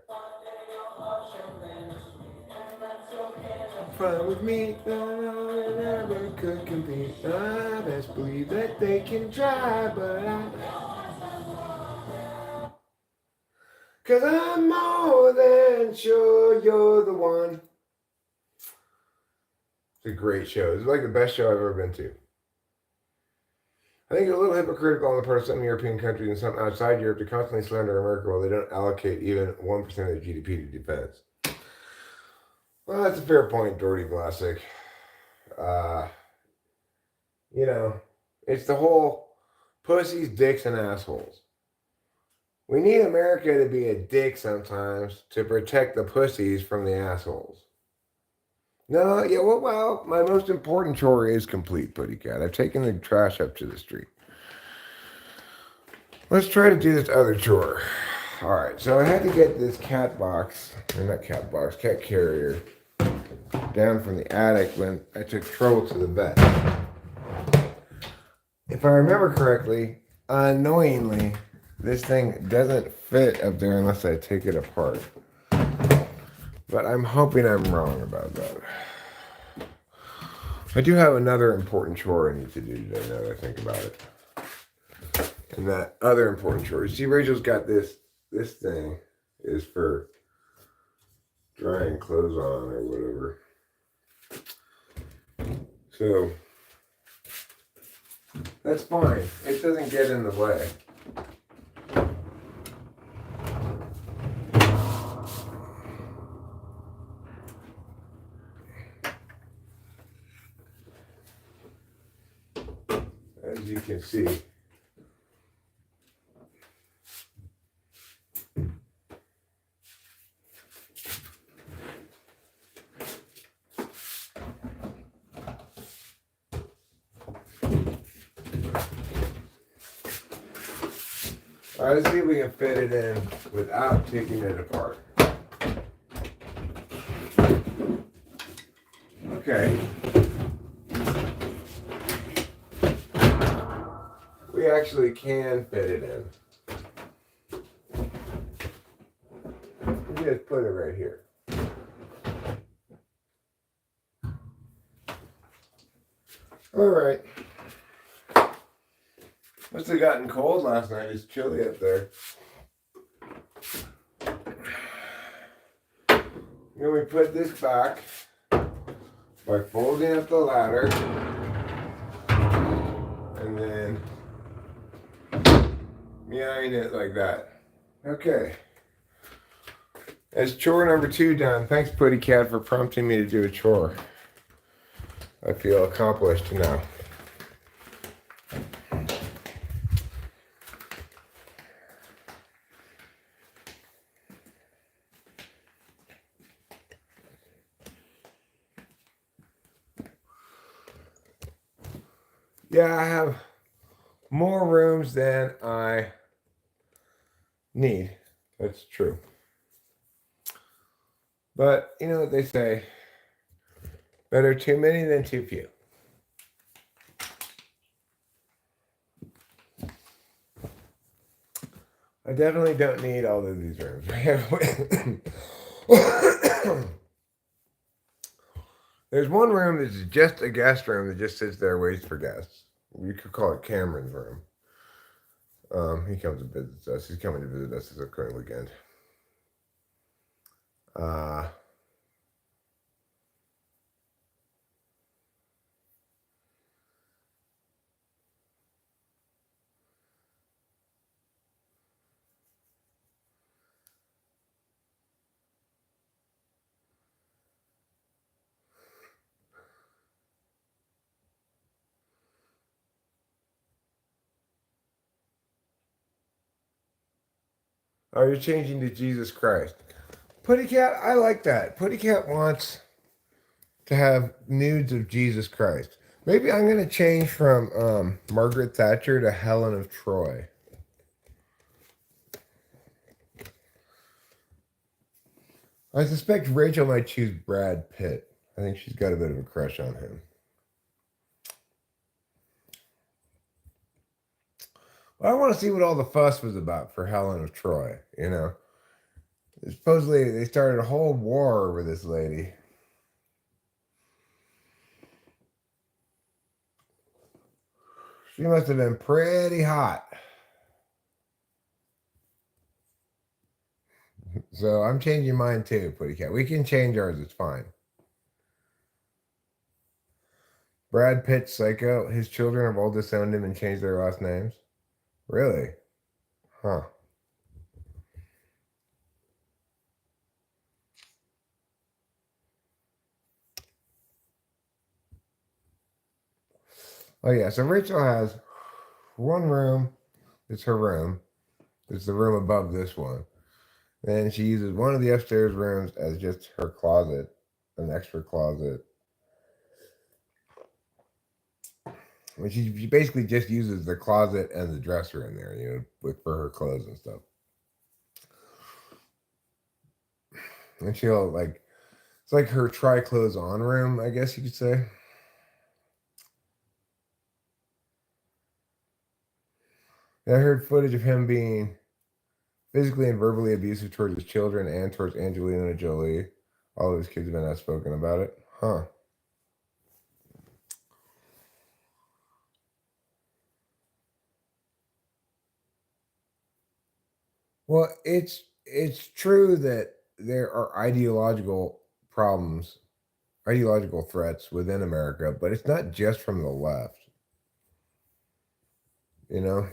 Fun with me, no, never could compete. I best believe that they can try, but cause I'm more than sure you're the one. It's a great show. It's like the best show I've ever been to. I think it's a little hypocritical on the part of some European countries and some outside Europe to constantly slander America while they don't allocate even 1% of their GDP to defense. Well, that's a fair point, Doherty Blasick. You know, it's the whole pussies, dicks, and assholes. We need America to be a dick sometimes to protect the pussies from the assholes. No, yeah, well, my most important chore is complete, Putty Cat. I've taken the trash up to the street. Let's try to do this other chore. All right, so I had to get this cat box, or not cat box, cat carrier, down from the attic when I took Trouble to the vet. If I remember correctly, annoyingly, this thing doesn't fit up there unless I take it apart. But I'm hoping I'm wrong about that. I do have another important chore I need to do today now that I think about it. And that other important chore. See, Rachel's got this thing is for drying clothes on or whatever. So that's fine. It doesn't get in the way. As you can see. All right, let's see if we can fit it in without taking it apart. Okay. We actually can fit it in. We just put it right here. All right. Must have gotten cold last night. It's chilly up there. Then we put this back by folding up the ladder and then meowing it like that. Okay. That's chore number 2 done. Thanks, Putty Cat, for prompting me to do a chore. I feel accomplished now. Yeah, I have more rooms than I need. That's true. But you know what they say, better too many than too few. I definitely don't need all of these rooms. There's one room that's just a guest room that just sits there, waits for guests. You could call it Cameron's room. He comes and visits us. He's coming to visit us this current weekend. Uh, are you changing to Jesus Christ? Putty Cat, I like that. Putty Cat wants to have nudes of Jesus Christ. Maybe I'm going to change from Margaret Thatcher to Helen of Troy. I suspect Rachel might choose Brad Pitt. I think she's got a bit of a crush on him. Well, I want to see what all the fuss was about for Helen of Troy, you know. Supposedly, they started a whole war over this lady. She must have been pretty hot. So I'm changing mine too, Putty Cat. We can change ours, it's fine. Brad Pitt, psycho. His children have all disowned him and changed their last names. Really? Huh. Oh, yeah. So Rachel has one room. It's her room. It's the room above this one. Then she uses one of the upstairs rooms as just her closet, an extra closet. And she basically just uses the closet and the dresser in there, you know, for her clothes and stuff. And she'll like, it's like her try clothes on room, I guess you could say. And I heard footage of him being physically and verbally abusive towards his children and towards Angelina Jolie. All of his kids have been outspoken about it. Huh. Well, it's true that there are ideological problems, ideological threats within America, but it's not just from the left. You know?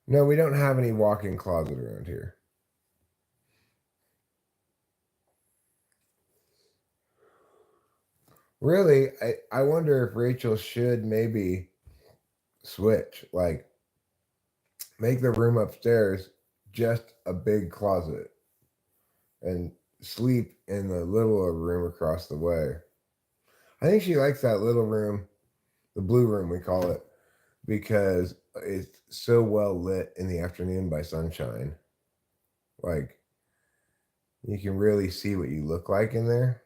No, we don't have any walk-in closet around here. Really, I wonder if Rachel should maybe switch, like make the room upstairs just a big closet and sleep in the little room across the way. I think she likes that little room, the blue room we call it, because it's so well lit in the afternoon by sunshine. Like you can really see what you look like in there.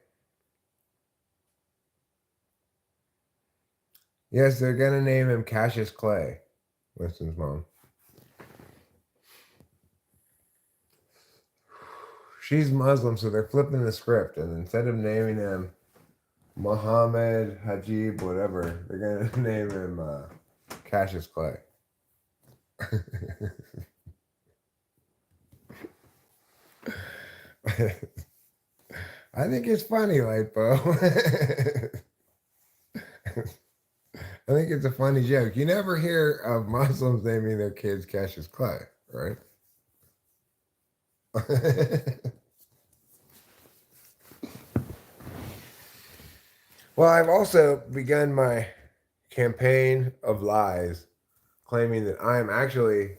Yes, they're gonna name him Cassius Clay, Winston's mom. She's Muslim, so they're flipping the script, and instead of naming him Muhammad Hajib, whatever, they're gonna name him Cassius Clay. I think it's funny, Lipo. I think it's a funny joke. You never hear of Muslims naming their kids Cassius Clay, right? Well, I've also begun my campaign of lies claiming that I am actually,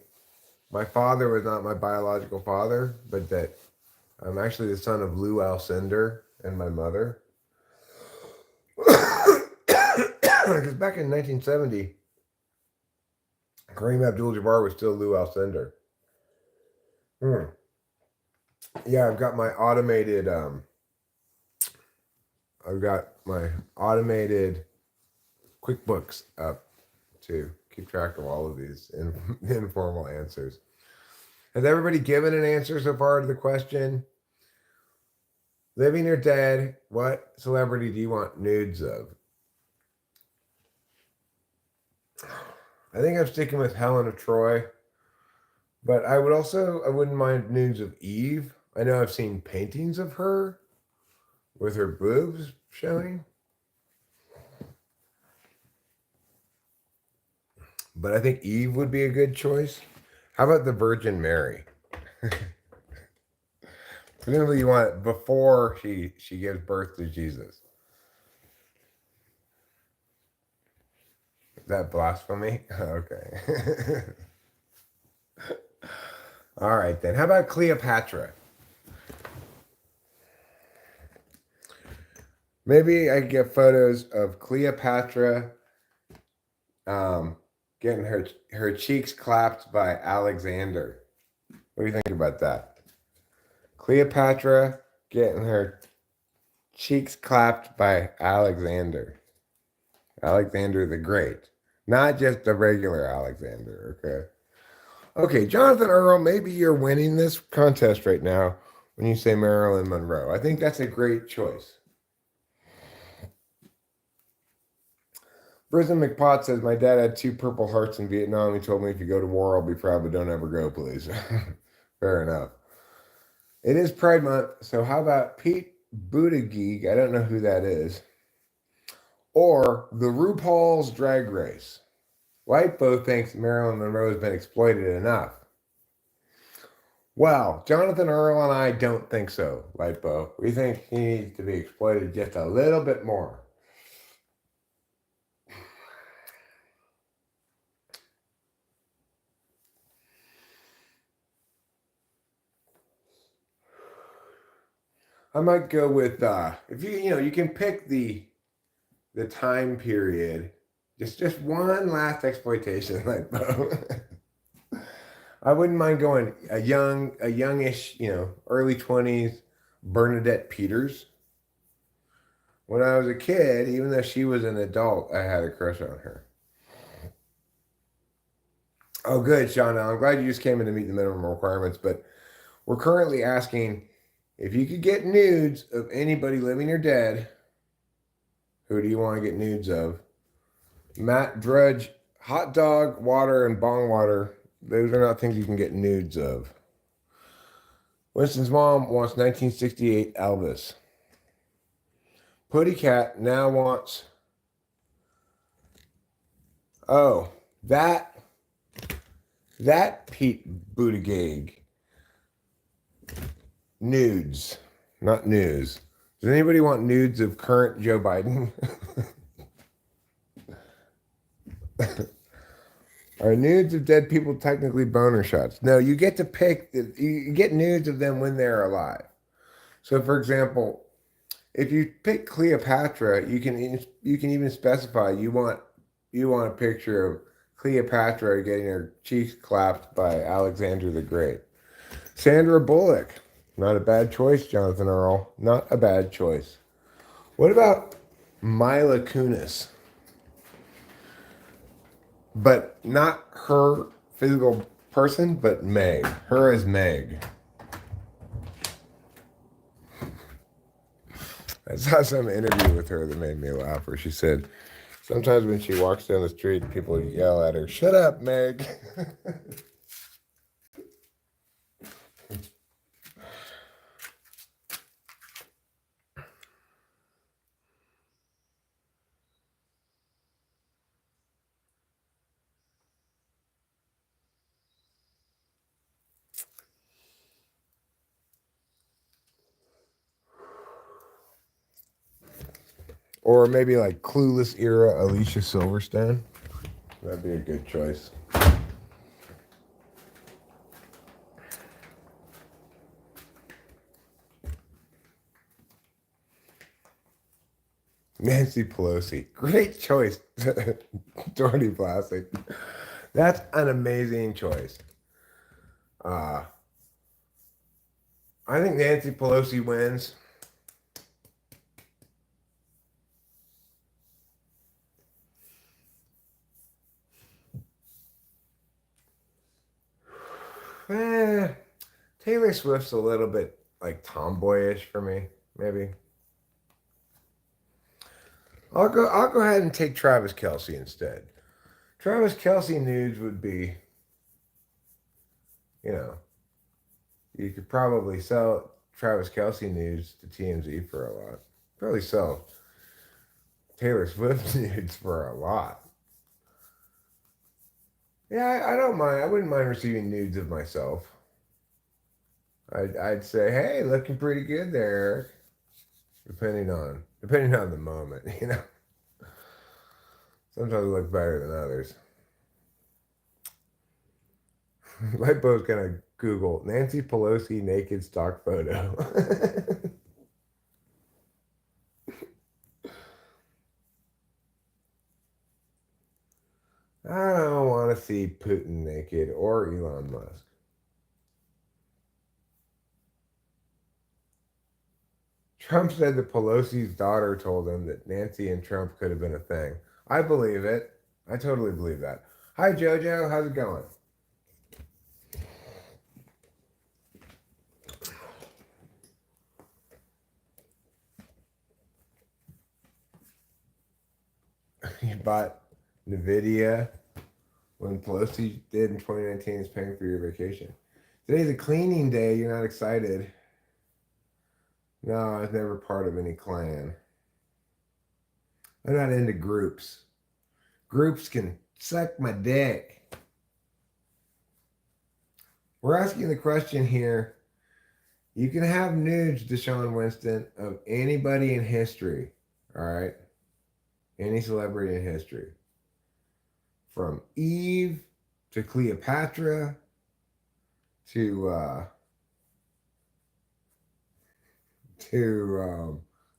my father was not my biological father, but that I'm actually the son of Lou Alcindor and my mother. Because back in 1970, Kareem Abdul-Jabbar was still Lou Alcindor. Yeah, I've got my automated QuickBooks up to keep track of all of these informal answers. Has everybody given an answer so far to the question? Living or dead, what celebrity do you want nudes of? I think I'm sticking with Helen of Troy, but I wouldn't mind nudes of Eve. I know I've seen paintings of her with her boobs showing, but I think Eve would be a good choice. How about the Virgin Mary? Presumably you want it before she gives birth to Jesus. Is that blasphemy? Okay. All right then. How about Cleopatra? Maybe I could get photos of Cleopatra getting her cheeks clapped by Alexander. What do you think about that? Cleopatra getting her cheeks clapped by Alexander. Alexander the Great. Not just the regular Alexander, okay? Okay, Jonathan Earl, maybe you're winning this contest right now when you say Marilyn Monroe. I think that's a great choice. Brisbane McPot says, my dad had 2 Purple Hearts in Vietnam. He told me if you go to war, I'll be proud, but don't ever go, please. Fair enough. It is Pride Month, so how about Pete Buttigieg? I don't know who that is. Or the RuPaul's Drag Race. Whitebo thinks Marilyn Monroe has been exploited enough. Well, Jonathan Earl and I don't think so, Whitebo. We think he needs to be exploited just a little bit more. I might go with if you can pick the time period, just one last exploitation, Whitebo. I wouldn't mind going a youngish, early 20s Bernadette Peters. When I was a kid, even though she was an adult, I had a crush on her. Oh, good, Shauna. I'm glad you just came in to meet the minimum requirements, but we're currently asking if you could get nudes of anybody living or dead, who do you want to get nudes of? Matt Drudge, hot dog, water, and bong water. Those are not things you can get nudes of. Winston's mom wants 1968 Elvis. Putty Cat now wants... Oh, that Pete Buttigieg. Nudes, not news. Does anybody want nudes of current Joe Biden? Are nudes of dead people technically boner shots? No, you get to pick. You get nudes of them when they're alive. So, for example, if you pick Cleopatra, you can even specify you want a picture of Cleopatra getting her cheeks clapped by Alexander the Great. Sandra Bullock, not a bad choice. Jonathan Earl, not a bad choice. What about Mila Kunis? But not her physical person, but Meg. Her as Meg. I saw some interview with her that made me laugh where she said, sometimes when she walks down the street, people yell at her, "Shut up, Meg." Or maybe like Clueless era Alicia Silverstone. That'd be a good choice. Nancy Pelosi. Great choice, Jordy Plastic. That's an amazing choice. Uh, I think Nancy Pelosi wins. Taylor Swift's a little bit like tomboyish for me, maybe. I'll go ahead and take Travis Kelce instead. Travis Kelce nudes would be, you know, you could probably sell Travis Kelce nudes to TMZ for a lot. Probably sell Taylor Swift nudes for a lot. Yeah, I don't mind. I wouldn't mind receiving nudes of myself. I'd say, hey, looking pretty good there, Eric. Depending on the moment, you know. Sometimes I look better than others. Lipo's gonna Google Nancy Pelosi naked stock photo. I don't want to see Putin naked or Elon Musk. Trump said that Pelosi's daughter told him that Nancy and Trump could have been a thing. I believe it. I totally believe that. Hi, JoJo. How's it going? You bought NVIDIA when Pelosi did in 2019 is paying for your vacation. Today's a cleaning day. You're not excited. No, I was never part of any clan. I'm not into groups. Groups can suck my dick. We're asking the question here. You can have nudes, Deshaun Winston, of anybody in history. All right? Any celebrity in history. From Eve to Cleopatra to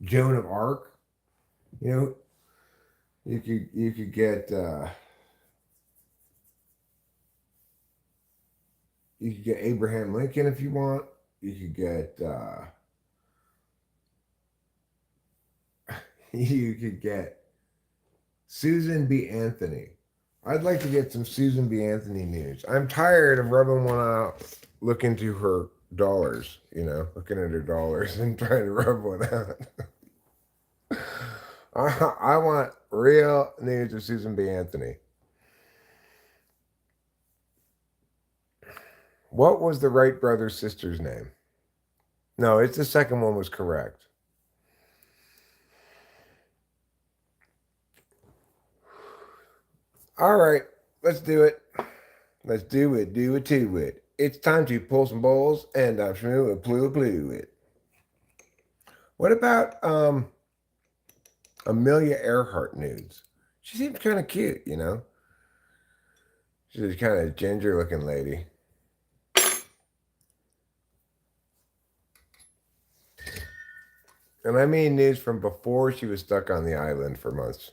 Joan of Arc. You know, you could get Abraham Lincoln if you want. You could get you could get Susan B. Anthony. I'd like to get some Susan B. Anthony news. I'm tired of rubbing one out, looking to her dollars, you know, looking at her dollars and trying to rub one out. I want real news of Susan B. Anthony. What was the Wright brothers' sister's name? No, it's the second one was correct. All right, let's do it. Let's do it to it. It's time to pull some balls, and I'm sure we'll plue it. What about Amelia Earhart nudes? She seems kind of cute, you know? She's a kind of ginger looking lady. And I mean nudes from before she was stuck on the island for months.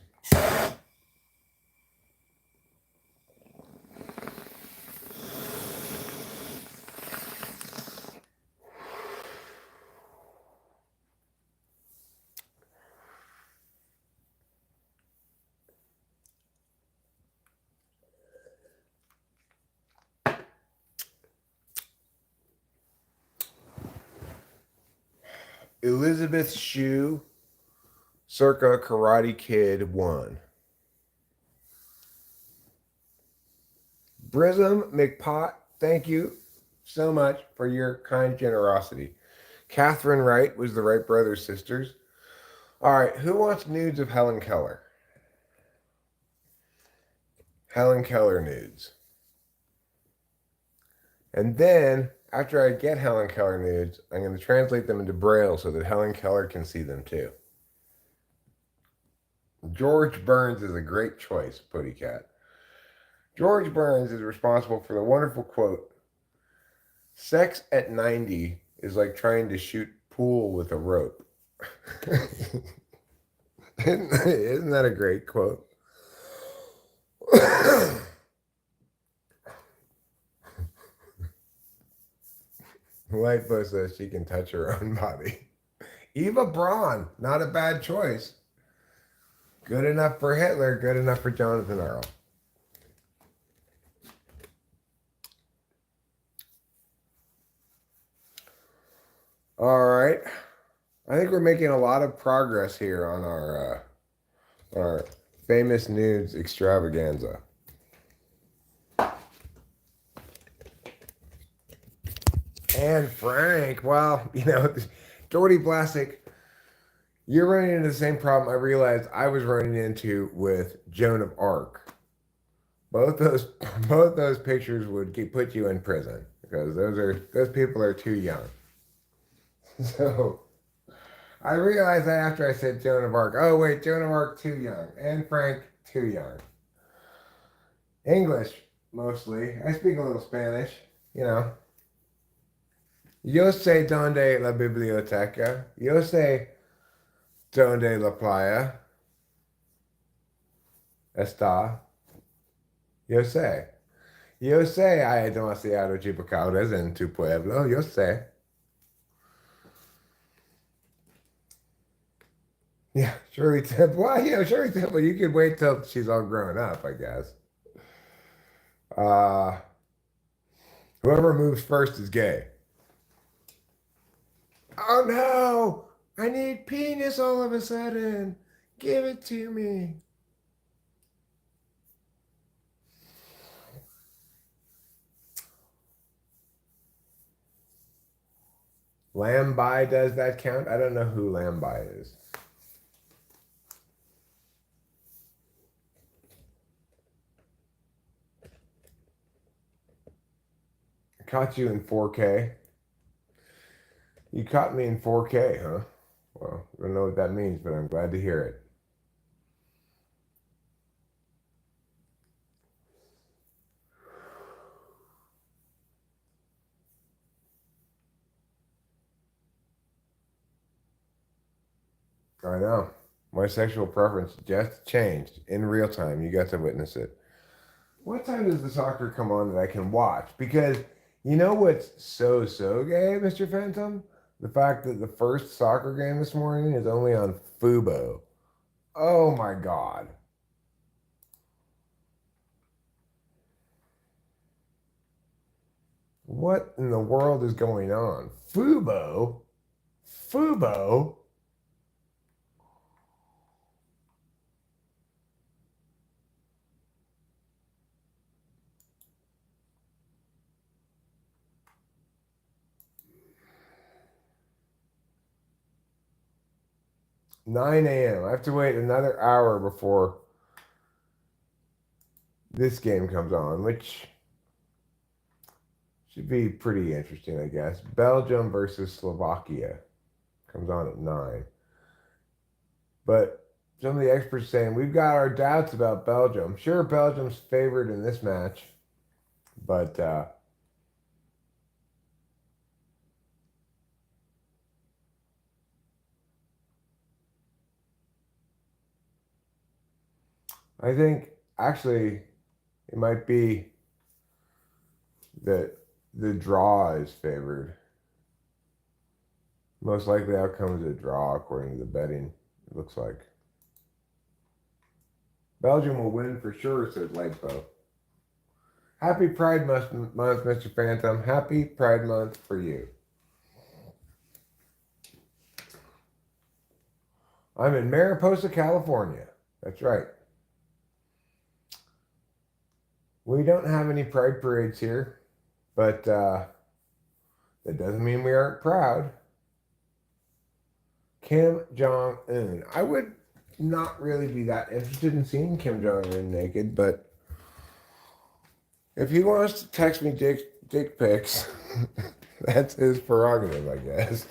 Elizabeth Shue, circa Karate Kid 1. Brism McPot, thank you so much for your kind generosity. Catherine Wright was the Wright brothers' sisters. All right, who wants nudes of Helen Keller? Helen Keller nudes. And then, after I get Helen Keller nudes, I'm going to translate them into Braille so that Helen Keller can see them too. George Burns is a great choice, Putty Cat. George Burns is responsible for the wonderful quote, "Sex at 90 is like trying to shoot pool with a rope." Isn't that a great quote? White Post says she can touch her own body. Eva Braun, not a bad choice. Good enough for Hitler, good enough for Jonathan Earl. All right. I think we're making a lot of progress here on our famous nudes extravaganza. And Frank, well, Doherty Blasek, you're running into the same problem I realized I was running into with Joan of Arc. Both those pictures would put you in prison because those people are too young. So I realized that after I said Joan of Arc. Oh wait, Joan of Arc too young, and Frank too young. English mostly. I speak a little Spanish. Yo sé dónde la biblioteca. Yo sé dónde la playa está. Yo sé. Yo sé hay demasiado chupacabras en tu pueblo. Yo sé. Yeah, Shirley Temple. Well, Shirley Temple, you could wait till she's all grown up, I guess. Uh, Whoever moves first is gay. Oh no! I need penis all of a sudden. Give it to me. Lambi, does that count? I don't know who Lambi is. I caught you in 4K. You caught me in 4K, huh? Well, I don't know what that means, but I'm glad to hear it. I know. My sexual preference just changed in real time. You got to witness it. What time does the soccer come on that I can watch? Because you know what's so gay, Mr. Phantom? The fact that the first soccer game this morning is only on Fubo. Oh my God. What in the world is going on? Fubo? Fubo? 9 a.m. I have to wait another hour before this game comes on, which should be pretty interesting, I guess. Belgium versus Slovakia comes on at 9. But some of the experts saying we've got our doubts about Belgium. Sure, Belgium's favored in this match, but I think actually it might be that the draw is favored. Most likely outcome is a draw according to the betting, it looks like. Belgium will win for sure, says Lightbow. Happy Pride Month, Mr. Phantom. Happy Pride Month for you. I'm in Mariposa, California. That's right. We don't have any pride parades here, but that doesn't mean we aren't proud. Kim Jong-un. I would not really be that interested in seeing Kim Jong-un naked, but if he wants to text me dick pics, that's his prerogative, I guess.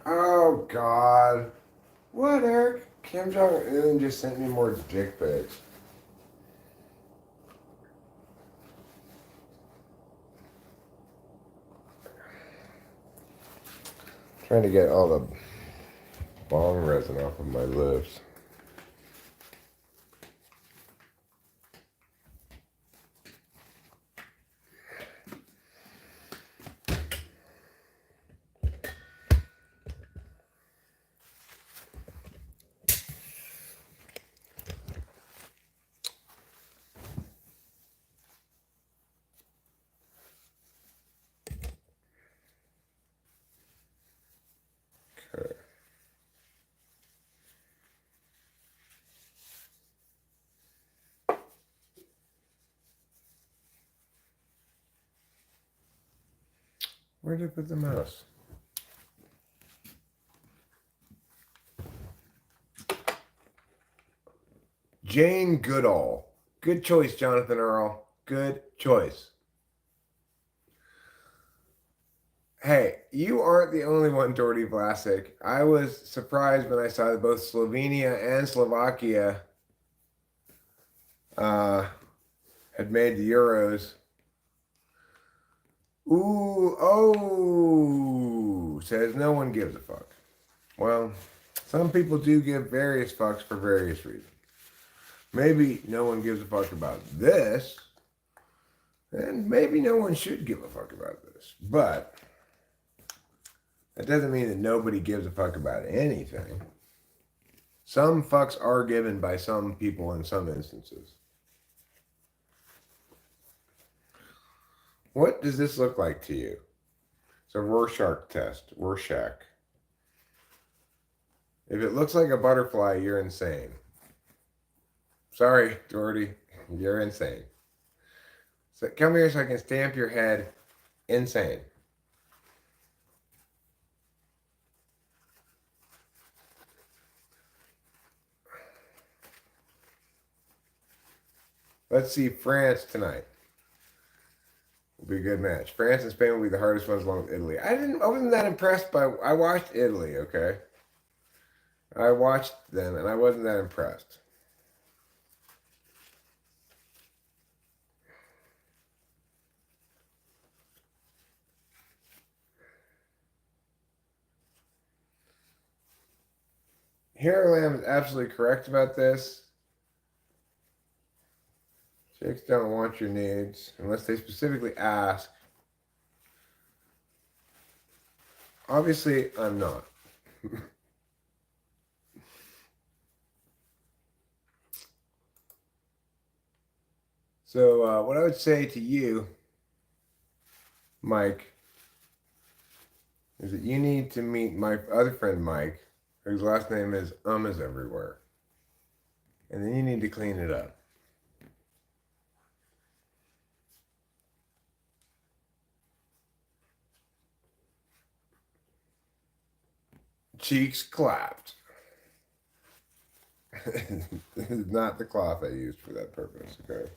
Oh, God. What, Eric? Kim Jong-un just sent me more dick pics. Trying to get all the bong resin off of my lips. Okay. Where did I put the mouse? Jane Goodall. Good choice, Jonathan Earl. Good choice. Hey, you aren't the only one, Dorty Vlasic. I was surprised when I saw that both Slovenia and Slovakia had made the Euros. Ooh, oh, says no one gives a fuck. Well, some people do give various fucks for various reasons. Maybe no one gives a fuck about this, and maybe no one should give a fuck about this. But that doesn't mean that nobody gives a fuck about anything. Some fucks are given by some people in some instances. What does this look like to you? It's a Rorschach test. Rorschach. If it looks like a butterfly, you're insane. Sorry, Doherty. You're insane. So come here so I can stamp your head. Insane. Let's see France tonight. Will be a good match. France and Spain will be the hardest ones along with Italy. I wasn't that impressed by. I watched Italy, okay? I watched them and I wasn't that impressed. Hero Lamb is absolutely correct about this. Chicks don't want your nudes unless they specifically ask. Obviously, I'm not. So what I would say to you, Mike, is that you need to meet my other friend, Mike, whose last name is everywhere. And then you need to clean it up. Cheeks clapped. This is not the cloth I used for that purpose, okay?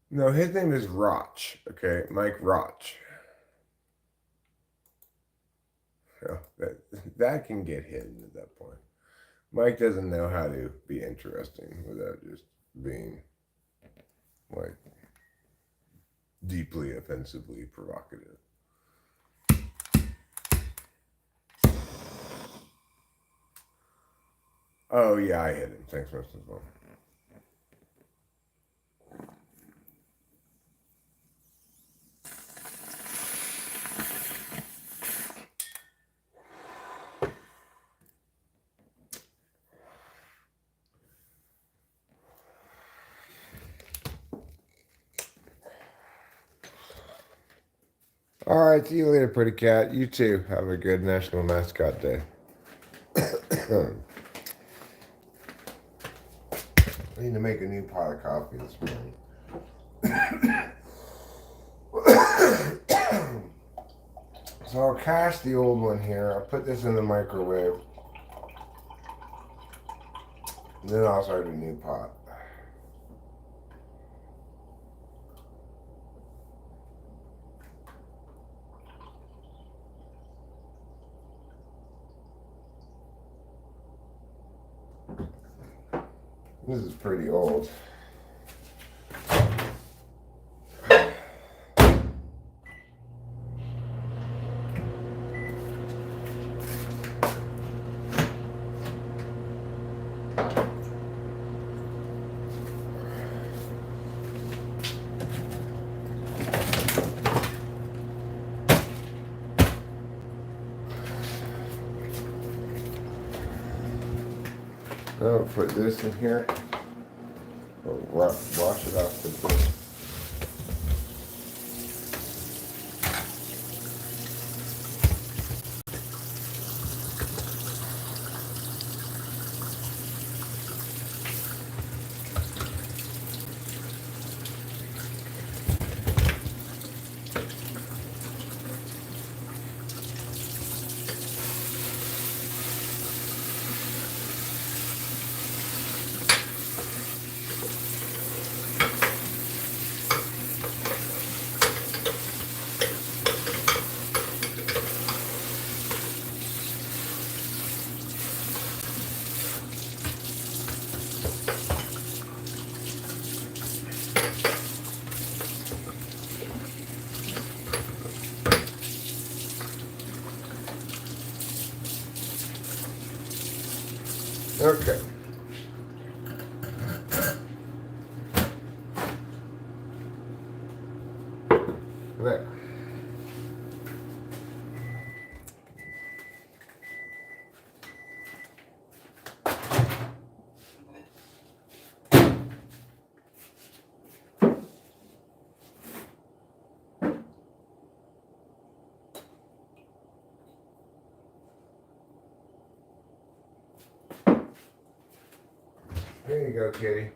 No, his name is Roch, okay? Mike Roch. Oh, that can get hidden at that point. Mike doesn't know how to be interesting without just being, like, deeply offensively provocative. Oh, yeah, I hit him. Thanks, Mr. Well. All right, see you later, pretty cat. You too. Have a good National Mascot Day. I need to make a new pot of coffee this morning. So I'll cache the old one here. I'll put this in the microwave. Then I'll start a new pot. This is pretty old. I'll put this in here. Wash it off with this. Okay. There. There you go, kitty.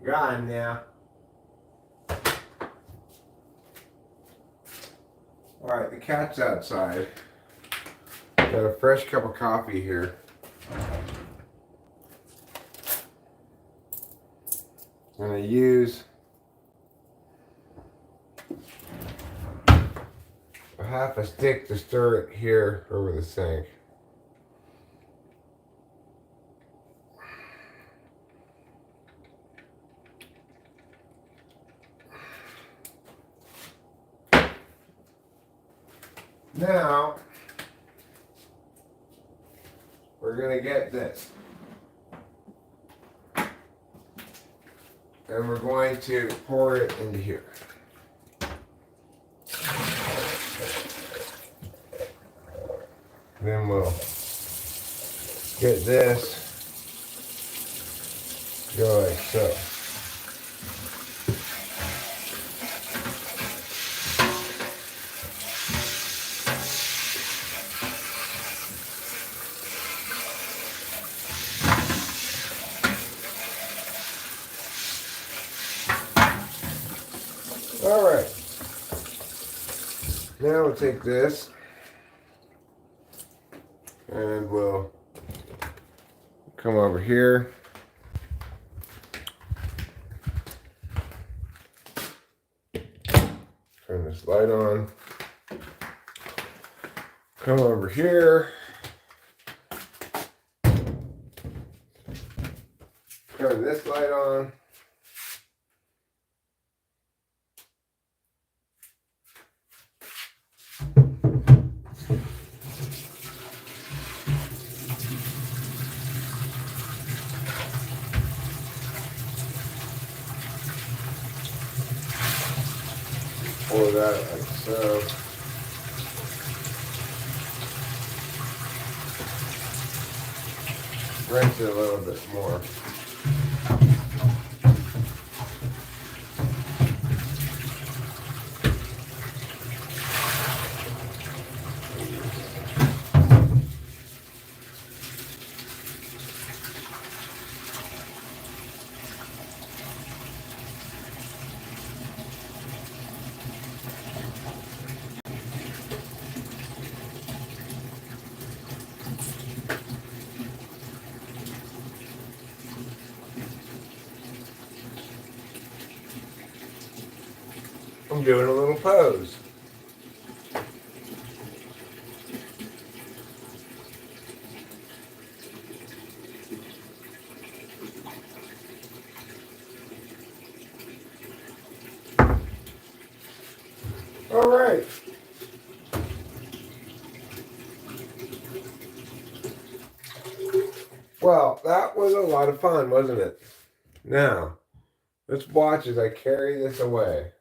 Gone now. Alright, the cat's outside. Got a fresh cup of coffee here. I'm going to use a half a stick to stir it here over the sink. Now, we're going to get this. And we're going to pour it into here. Then we'll get this go like so. All right, now we'll take this and we'll come over here. Turn this light on. Come over here. Turn this light on. Pour that like so. Rinse it a little bit more. I'm doing a little pose. All right. Well, that was a lot of fun, wasn't it? Now, let's watch as I carry this away.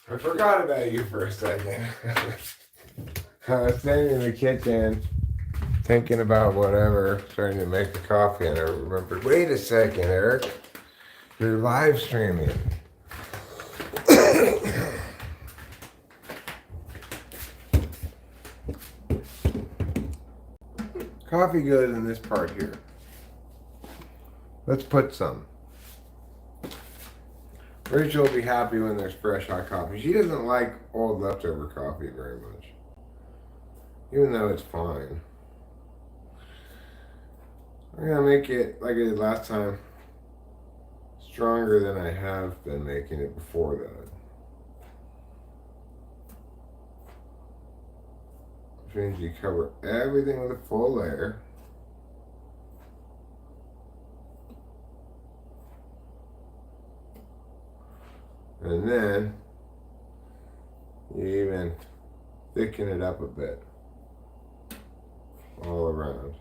I forgot about you for a second. I was sitting in the kitchen thinking about whatever, starting to make the coffee, and I remembered, wait a second, Eric, you're live streaming. Coffee goes in this part here. Let's put some. Rachel will be happy when there's fresh hot coffee. She doesn't like old leftover coffee very much, even though it's fine. I'm gonna make it like I did last time, stronger than I have been making it before that. Which means you cover everything with a full layer. And then you even thicken it up a bit all around.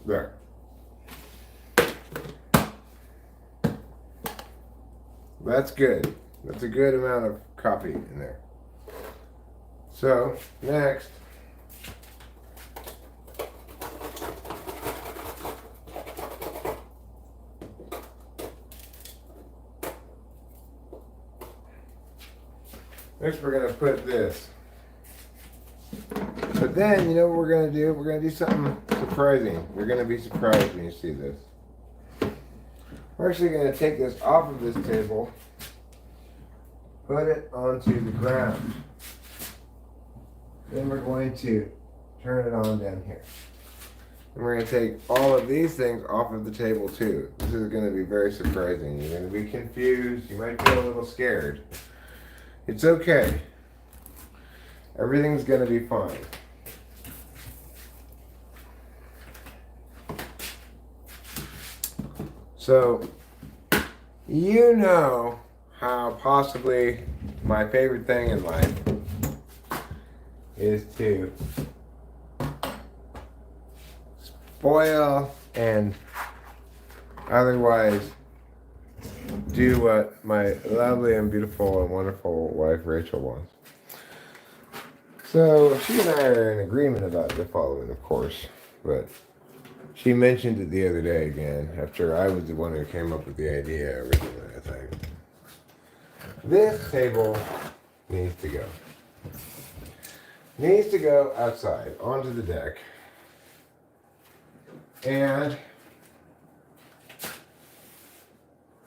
There. That's good. That's a good amount of coffee in there. So, next, we're going to put this. But then, you know what we're going to do? We're going to do something surprising. You're going to be surprised when you see this. We're actually going to take this off of this table, put it onto the ground. Then we're going to turn it on down here. And we're going to take all of these things off of the table too. This is going to be very surprising. You're going to be confused. You might feel a little scared. It's okay. Everything's going to be fine. So, you know how possibly my favorite thing in life is to spoil and otherwise do what my lovely and beautiful and wonderful wife Rachel wants. So she and I are in agreement about the following, of course, but she mentioned it the other day again, after I was the one who came up with the idea originally, I think. This table needs to go. Needs to go outside, onto the deck. And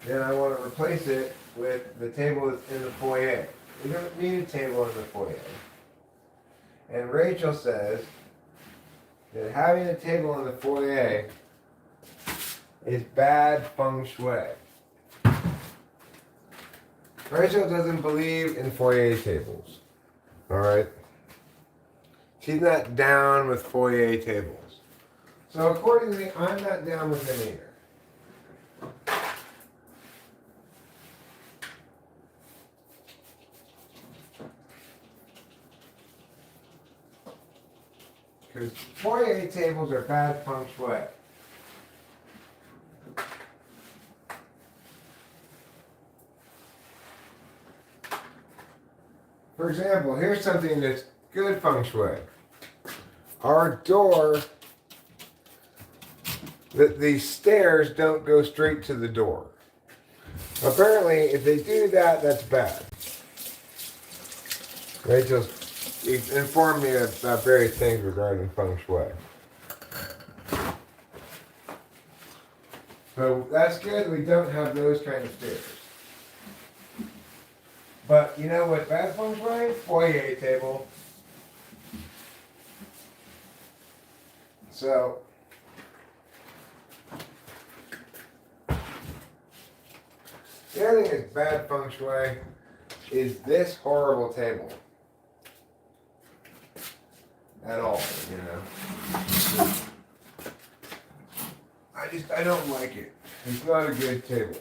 then I want to replace it with the table that's in the foyer. We don't need a table in the foyer. And Rachel says that having a table in the foyer is bad feng shui. Rachel doesn't believe in foyer tables. Alright? She's not down with foyer tables. So accordingly, I'm not down with them either. Because foyer tables are bad feng shui. For example, here's something that's good feng shui. Our door, the stairs don't go straight to the door. Apparently, if they do that, that's bad. Rachel informed me about various things regarding feng shui. So that's good. We don't have those kind of stairs. But you know what bad feng shui? Foyer table. So the other thing that's bad feng shui is this horrible table. At all, you know. I don't like it. It's not a good table.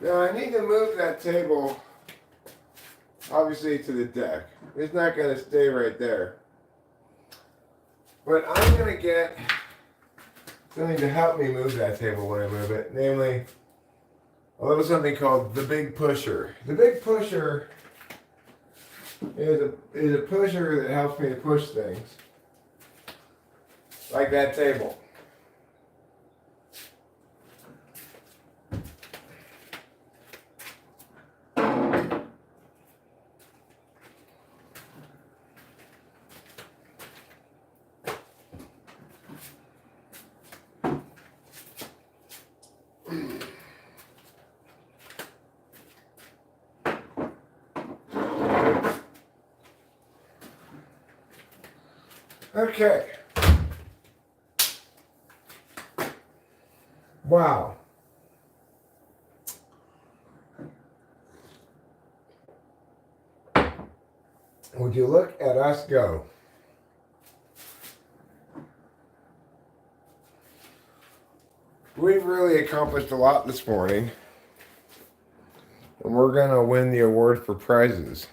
Now I need to move that table, obviously, to the deck. It's not going to stay right there. But I'm going to get something to help me move that table when I move it. Namely, a little something called the big pusher. The big pusher is a pusher that helps me to push things. Like that table. Okay. Wow. Would you look at us go? We've really accomplished a lot this morning. And we're going to win the award for prizes.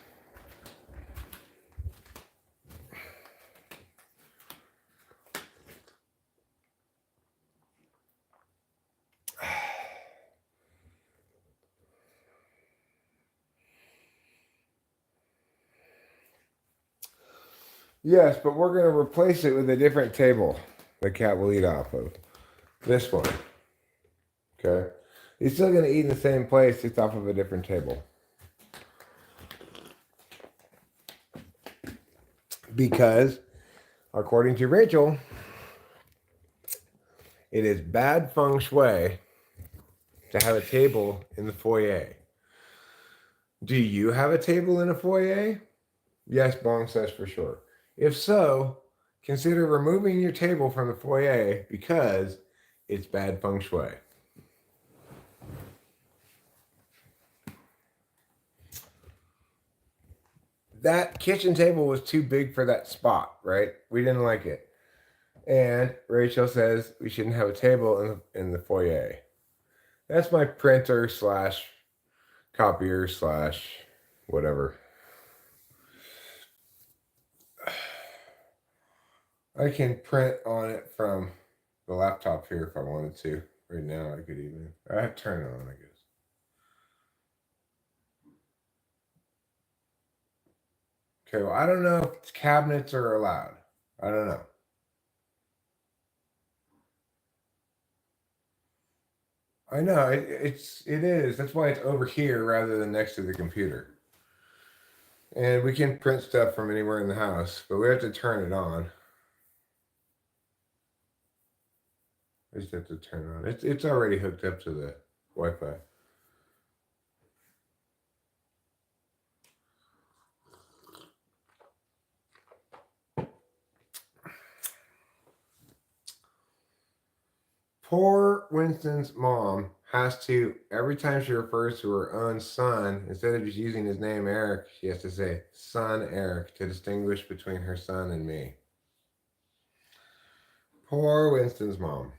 Yes, but we're going to replace it with a different table the cat will eat off of. This one. Okay? He's still going to eat in the same place, it's off of a different table. Because, according to Rachel, it is bad feng shui to have a table in the foyer. Do you have a table in a foyer? Yes, Bong says for sure. If so, consider removing your table from the foyer because it's bad feng shui. That kitchen table was too big for that spot, right? We didn't like it. And Rachel says we shouldn't have a table in the foyer. That's my printer slash copier slash whatever. I can print on it from the laptop here if I wanted to. Right now I could even. I have to turn it on, I guess. Okay, well, I don't know if cabinets are allowed. I don't know. I know it is. That's why it's over here rather than next to the computer. And we can print stuff from anywhere in the house, but we have to turn it on. We just have to turn it on. It's already hooked up to the Wi-Fi. Poor Winston's mom has to, every time she refers to her own son, instead of just using his name Eric, she has to say son Eric to distinguish between her son and me. Poor Winston's mom.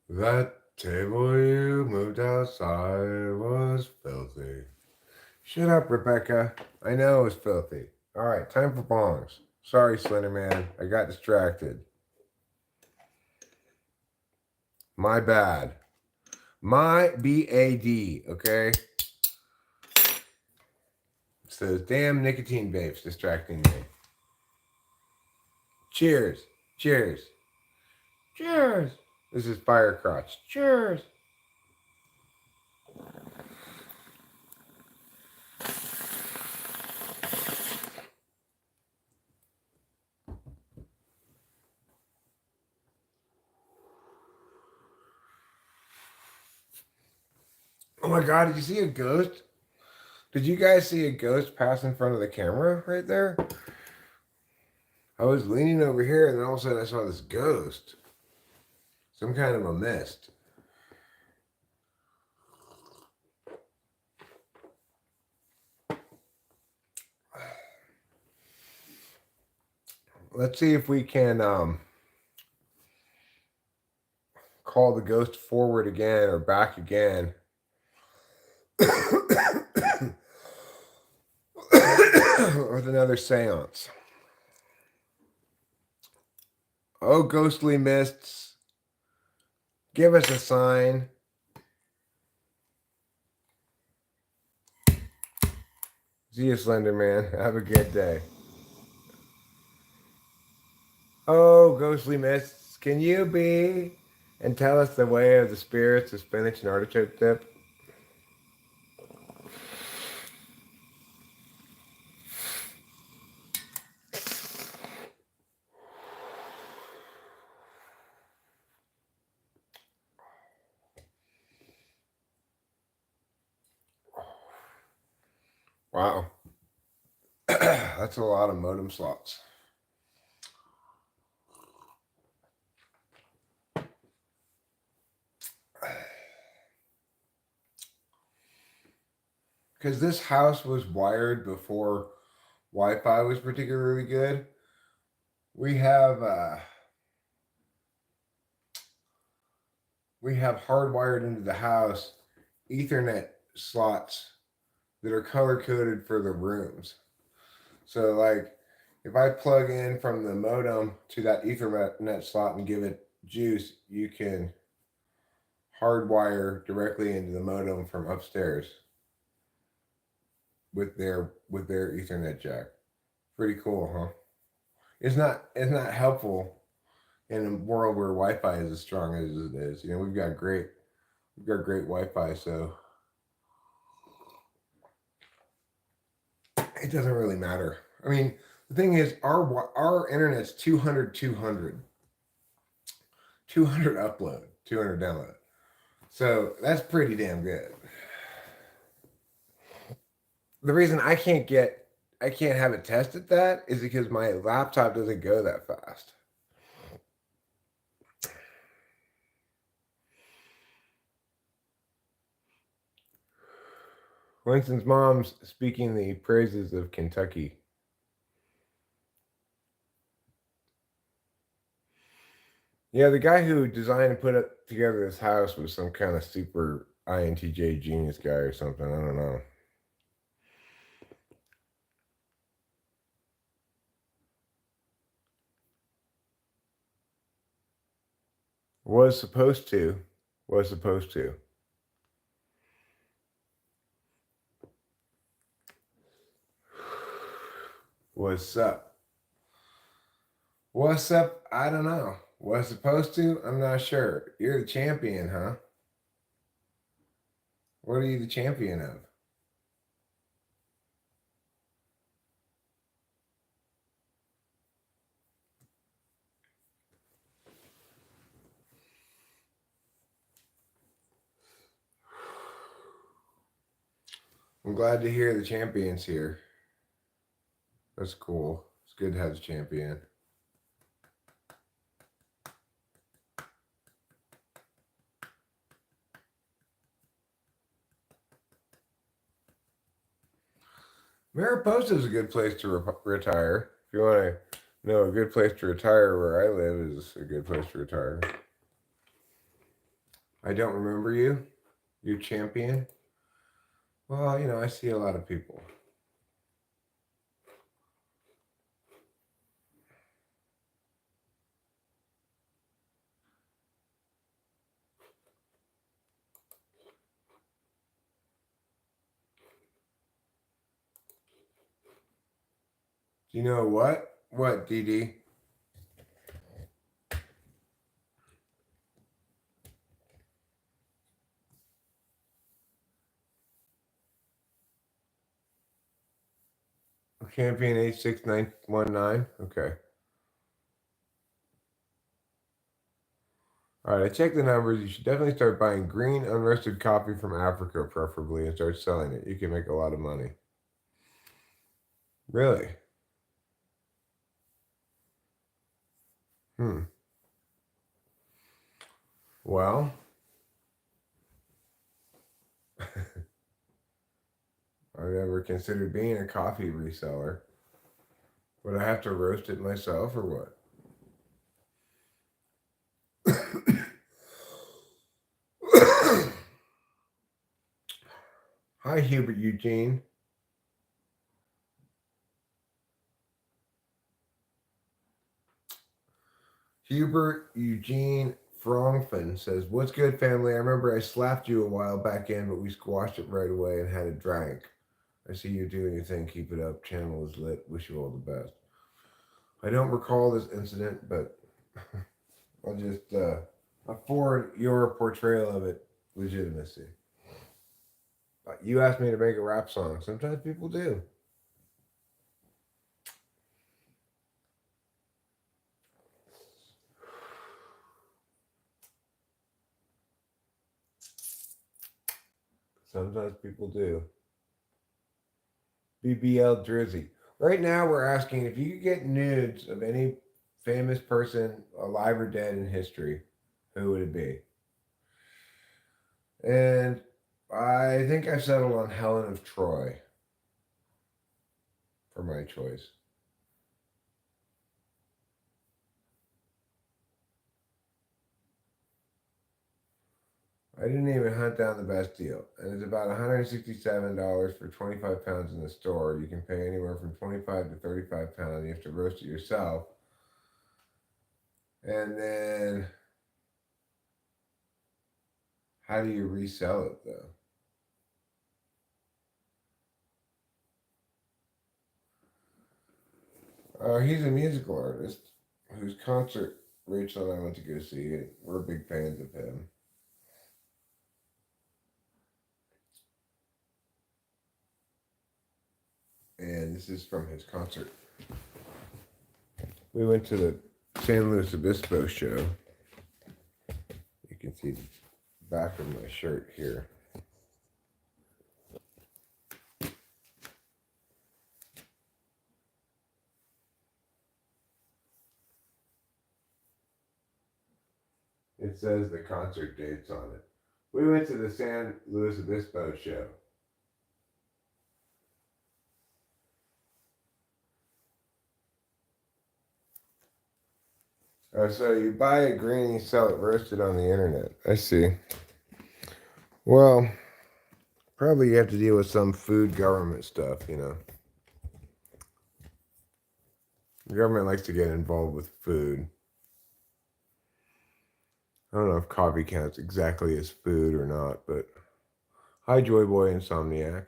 That table you moved outside was filthy. Shut up, Rebecca. I know it was filthy. All right, time for bongs. Sorry, Slender Man. I got distracted. My bad. My BAD, okay? It's those damn nicotine vapes distracting me. Cheers. Cheers. Cheers. This is Fire Crotch. Cheers. Oh my god, did you see a ghost? Did you guys see a ghost pass in front of the camera right there? I was leaning over here and then all of a sudden I saw this ghost. Some kind of a mist. Let's see if we can call the ghost forward again or back again. With another seance. Oh, ghostly mists, give us a sign. See you, Slender Man. Have a good day. Oh, ghostly mists, can you be and tell us the way of the spirits of spinach and artichoke dip? Wow. That's a lot of modem slots. Because this house was wired before Wi-Fi was particularly good. We have hardwired into the house Ethernet slots that are color coded for the rooms. So like if I plug in from the modem to that Ethernet slot and give it juice, you can hardwire directly into the modem from upstairs with their Ethernet jack. Pretty cool, huh? It's not helpful in a world where Wi-Fi is as strong as it is. You know, we've got great Wi-Fi, so it doesn't really matter. I mean, the thing is, our internet's 200 upload, 200 download. So that's pretty damn good. The reason I can't have it tested that is because my laptop doesn't go that fast. Winston's mom's speaking the praises of Kentucky. Yeah, the guy who designed and put together this house was some kind of super INTJ genius guy or something. I don't know. Was supposed to. What's up? What's up? I don't know. Was supposed to? I'm not sure. You're the champion, huh? What are you the champion of? I'm glad to hear the champion's here. That's cool. It's good to have the champion. Mariposa is a good place to retire. If you want to know a good place to retire, where I live is a good place to retire. I don't remember you. You champion? Well, I see a lot of people. Do you know what? What, DD? Champion 86919. Okay. All right, I checked the numbers. You should definitely start buying green unroasted coffee from Africa, preferably, and start selling it. You can make a lot of money. Really? Hmm. Well, I never considered being a coffee reseller. Would I have to roast it myself or what? Hi, Hubert Eugene. Hubert Eugene Frongfin says, "What's good, family? I remember I slapped you a while back in, but we squashed it right away and had a drink. I see you doing your thing. Keep it up. Channel is lit. Wish you all the best." I don't recall this incident, but I'll just afford your portrayal of it legitimacy. You asked me to make a rap song. Sometimes people do. Sometimes people do. BBL Drizzy. Right now, we're asking if you could get nudes of any famous person, alive or dead in history, who would it be? And I think I settled on Helen of Troy for my choice. I didn't even hunt down the best deal, and it's about $167 for 25 pounds in the store. You can pay anywhere from 25 to 35 pounds. You have to roast it yourself, and then how do you resell it though? He's a musical artist whose concert Rachel and I went to go see. We're big fans of him. And this is from his concert. We went to the San Luis Obispo show. You can see the back of my shirt here. It says the concert dates on it. We went to the San Luis Obispo show. Oh, so you buy a green and you sell it roasted on the internet. I see. Well, probably you have to deal with some food government stuff. The government likes to get involved with food. I don't know if coffee counts exactly as food or not, but hi, Joy Boy Insomniac.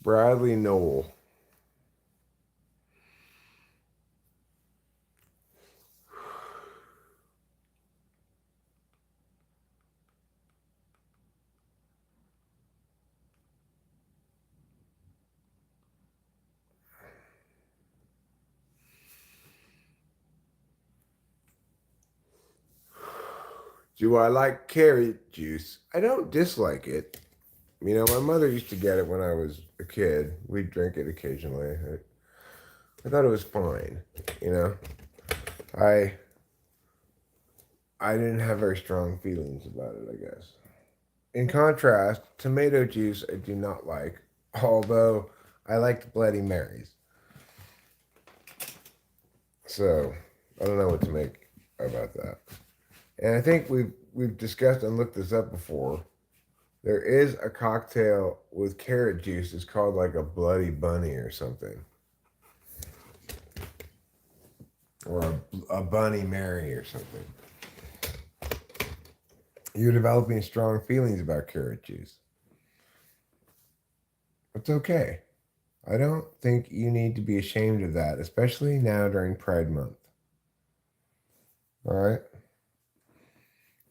Bradley Noel. Do I like carrot juice? I don't dislike it. You know, my mother used to get it when I was a kid. We'd drink it occasionally. I thought it was fine. You know, I I didn't have very strong feelings about it, I guess. In contrast, tomato juice I do not like, although I liked Bloody Marys. So I don't know what to make about that. And I think we've discussed and looked this up before. There is a cocktail with carrot juice. It's called like a Bloody Bunny or something, or a Bunny Mary or something. You're developing strong feelings about carrot juice. It's okay. I don't think you need to be ashamed of that, especially now during Pride Month. All right?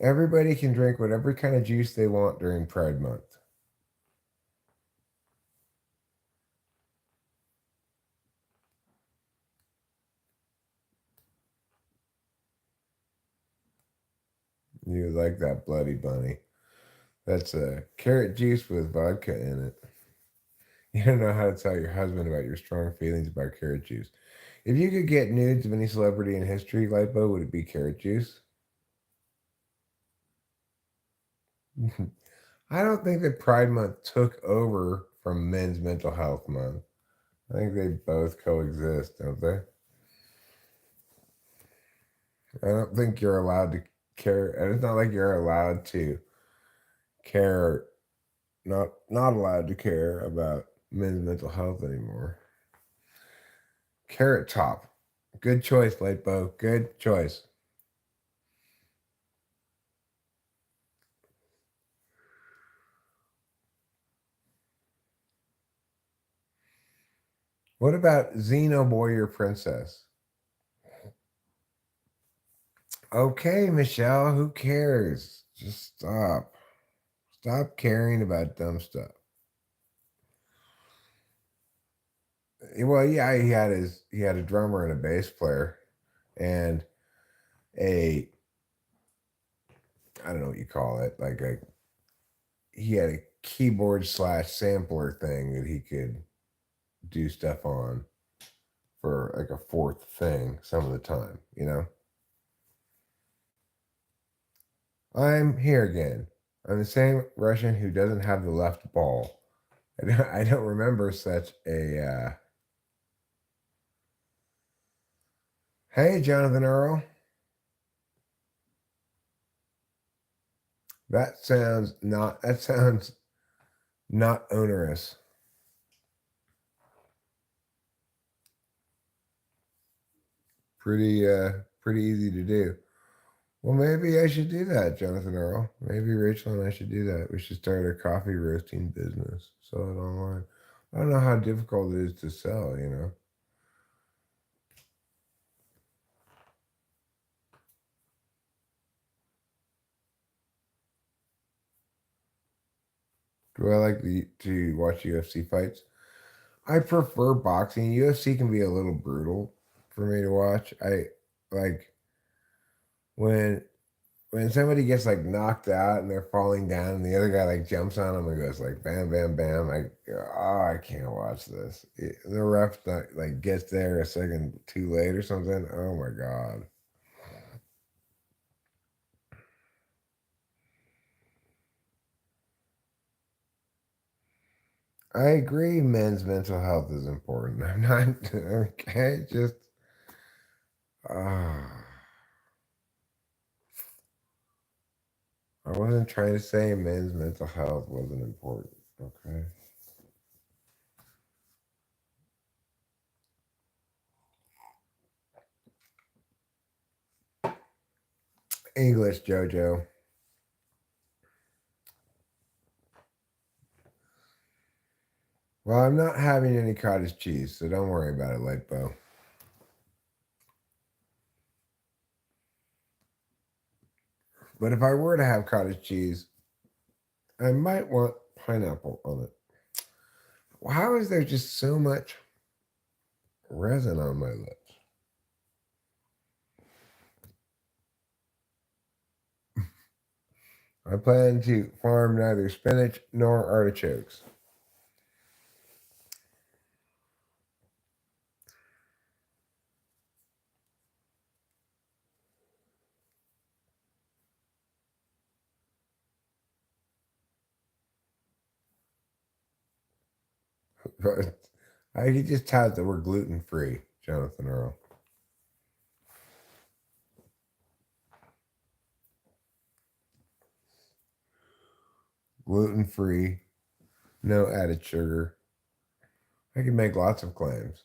Everybody can drink whatever kind of juice they want during Pride Month. You like that Bloody Bunny. That's a carrot juice with vodka in it. You don't know how to tell your husband about your strong feelings about carrot juice. If you could get nudes of any celebrity in history, Lipo, would it be carrot juice? I don't think that Pride Month took over from Men's Mental Health Month. I think they both coexist, don't they? I don't think you're allowed to care. And it's not like you're allowed to care, not allowed to care about men's mental health anymore. Carrot Top. Good choice, Lightbow. Good choice. What about Xeno Warrior Princess? Okay, Michelle, who cares? Just stop. Stop caring about dumb stuff. Well, yeah, he had a drummer and a bass player and a I don't know what you call it, like a he had a keyboard slash sampler thing that he could do stuff on for like a fourth thing some of the time, you know? I'm here again. I'm the same Russian who doesn't have the left ball. I don't remember such a. Hey, Jonathan Earl. That sounds not onerous. Pretty easy to do. Well, maybe I should do that, Jonathan Earl. Maybe Rachel and I should do that. We should start a coffee roasting business, sell it online. I don't know how difficult it is to sell, you know. Do I like to watch UFC fights? I prefer boxing. UFC can be a little brutal for me to watch. I like when when somebody gets like knocked out and they're falling down and the other guy like jumps on them and goes like bam bam bam. I can't watch this. The ref like gets there a second too late or something. Oh my god. I agree. Men's mental health is important. I'm not okay. Just ah. I wasn't trying to say men's mental health wasn't important. Okay. English, JoJo. Well, I'm not having any cottage cheese, so don't worry about it, Lightbow. But if I were to have cottage cheese, I might want pineapple on it. How is there just so much resin on my lips? I plan to farm neither spinach nor artichokes. But I could just tout that we're gluten free, Jonathan Earl. Gluten free, no added sugar. I can make lots of claims.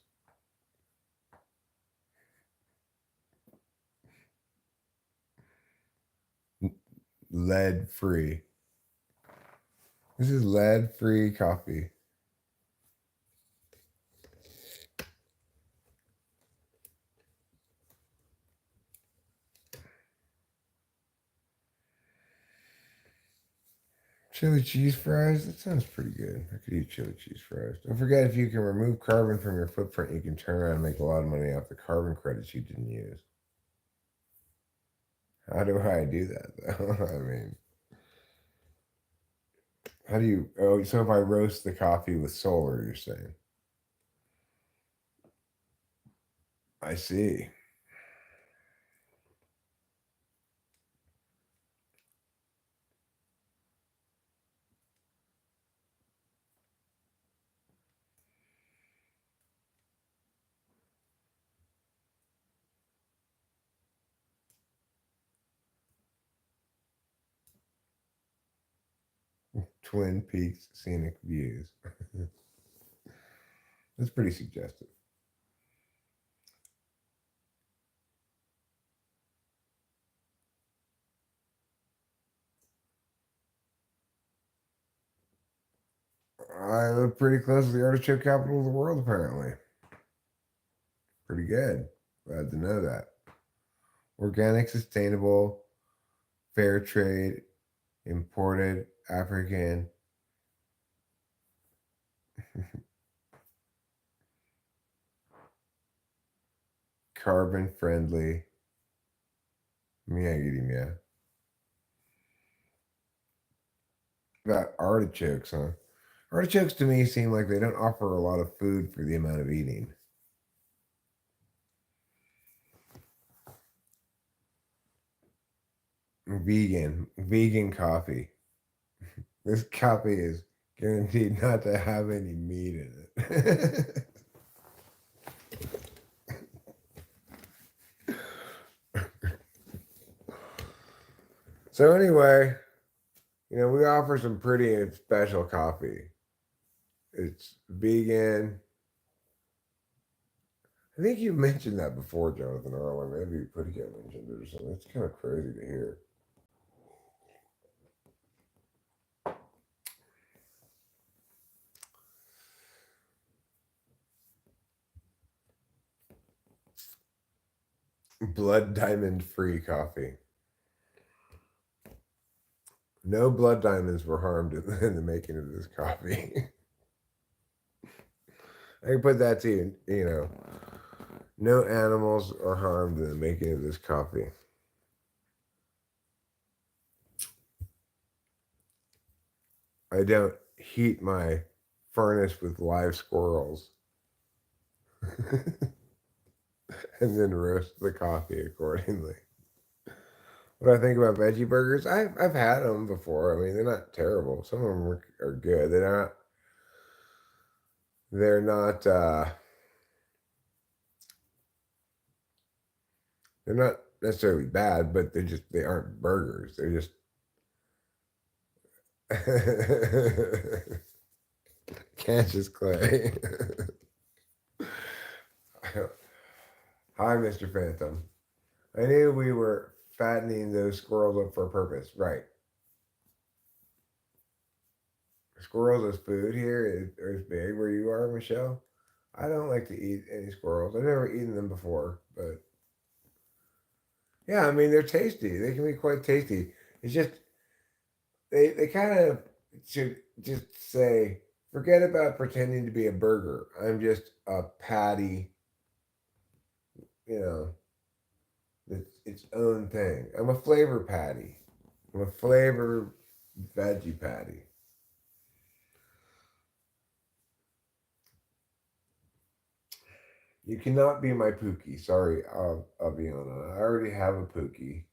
Lead free. This is lead free coffee. Chili cheese fries? That sounds pretty good. I could eat chili cheese fries. Don't forget, if you can remove carbon from your footprint, you can turn around and make a lot of money off the carbon credits you didn't use. How do I do that, though? I mean, how do you... Oh, so if I roast the coffee with solar, you're saying? I see. Twin Peaks scenic views. That's pretty suggestive. I live pretty close to the artichoke capital of the world, apparently. Pretty good. Glad to know that. Organic, sustainable, fair trade, imported, African. Carbon friendly. Meow, meow. About artichokes, huh? Artichokes to me seem like they don't offer a lot of food for the amount of eating. Vegan coffee. This coffee is guaranteed not to have any meat in it. So anyway, we offer some pretty special coffee. It's vegan. I think you mentioned that before, Jonathan Earl, or maybe Puttigat mentioned it or something. It's kind of crazy to hear. Blood diamond free coffee. No blood diamonds were harmed in the making of this coffee. I can put that to you, no animals are harmed in the making of this coffee. I don't heat my furnace with live squirrels and then roast the coffee accordingly. What do I think about veggie burgers? I've had them before. I mean, they're not terrible. Some of them are good. They're not necessarily bad, but they aren't burgers. They're just Cassius Clay. Hi, Mr. Phantom. I knew we were fattening those squirrels up for a purpose. Right. squirrels as food here is big where you are, Michelle. I don't like to eat any squirrels. I've never eaten them before, but yeah, I mean they're tasty. They can be quite tasty. It's just they kind of should just say, forget about pretending to be a burger. I'm just a patty, you know, it's its own thing. I'm a flavor patty. I'm a flavor veggie patty. You cannot be my Pookie. Sorry, I'll be honest. I already have a Pookie,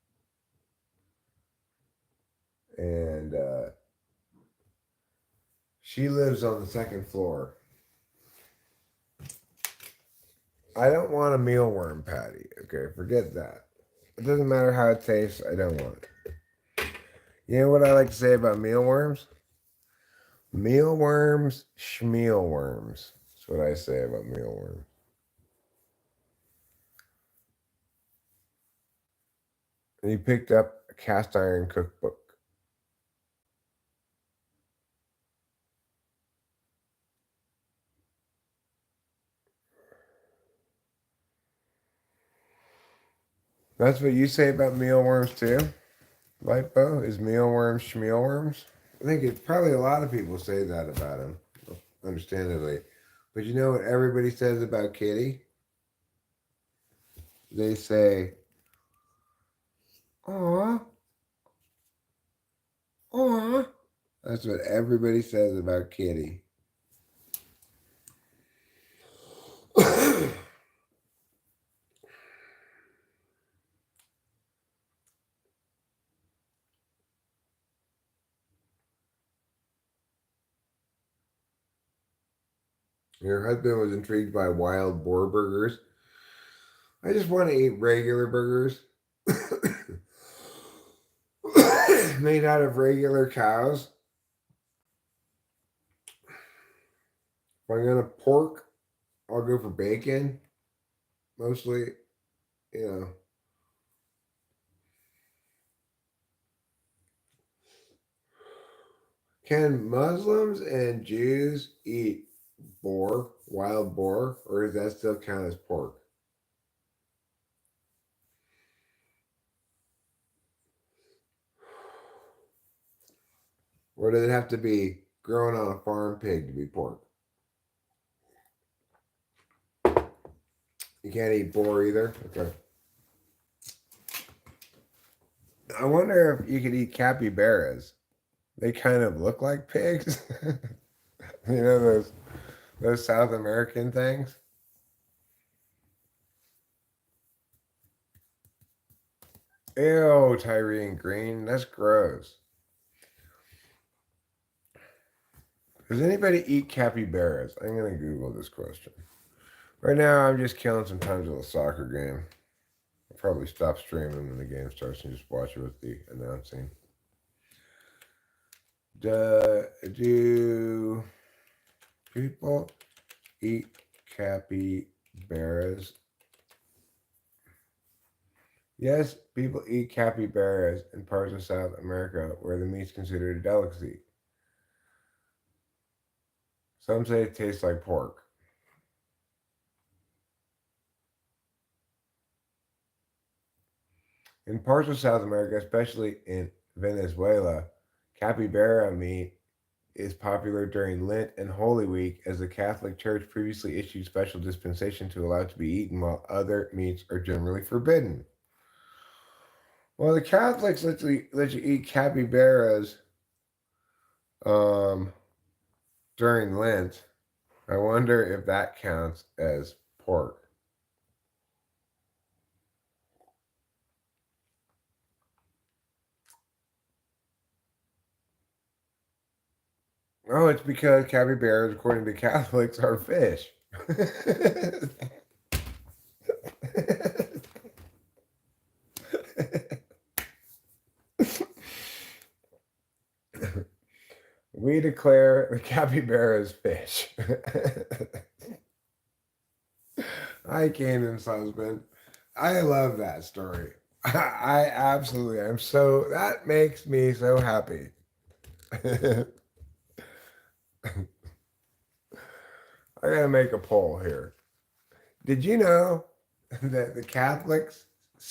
and she lives on the second floor. I don't want a mealworm patty. Okay, forget that. It doesn't matter how it tastes. I don't want it. You know what I like to say about mealworms? Mealworms, schmealworms. That's what I say about mealworms. And he picked up a cast iron cookbook. That's what you say about mealworms too? Lipo? Is mealworms schmealworms? I think it's probably a lot of people say that about him, understandably. But you know what everybody says about Kitty? They say, aw, aw. That's what everybody says about Kitty. Your husband was intrigued by wild boar burgers. I just want to eat regular burgers made out of regular cows. If I'm going to pork, I'll go for bacon. Mostly, you know. Can Muslims and Jews eat boar, wild boar, or does that still count as pork? Or does it have to be grown on a farm pig to be pork? You can't eat boar either? Okay. I wonder if you could eat capybaras. They kind of look like pigs. You know those South American things? Ew, Tyrene Green. That's gross. Does anybody eat capybaras? I'm going to Google this question. Right now, I'm just killing some time till the soccer game. I'll probably stop streaming when the game starts and just watch it with the announcing. Do people eat capybaras? Yes, people eat capybaras in parts of South America where the meat's considered a delicacy. Some say it tastes like pork. In parts of South America, especially in Venezuela, capybara meat is popular during Lent and Holy Week, as the Catholic Church previously issued special dispensation to allow it to be eaten, while other meats are generally forbidden. Well, the Catholics let you eat capybaras um, during Lent. I wonder if that counts as pork. Oh, it's because capybaras, according to Catholics, are fish. We declare the capybara is fish. Hi, Canaan's husband. I love that story. I absolutely am. So that makes me so happy. I gotta make a poll here. Did you know that the Catholics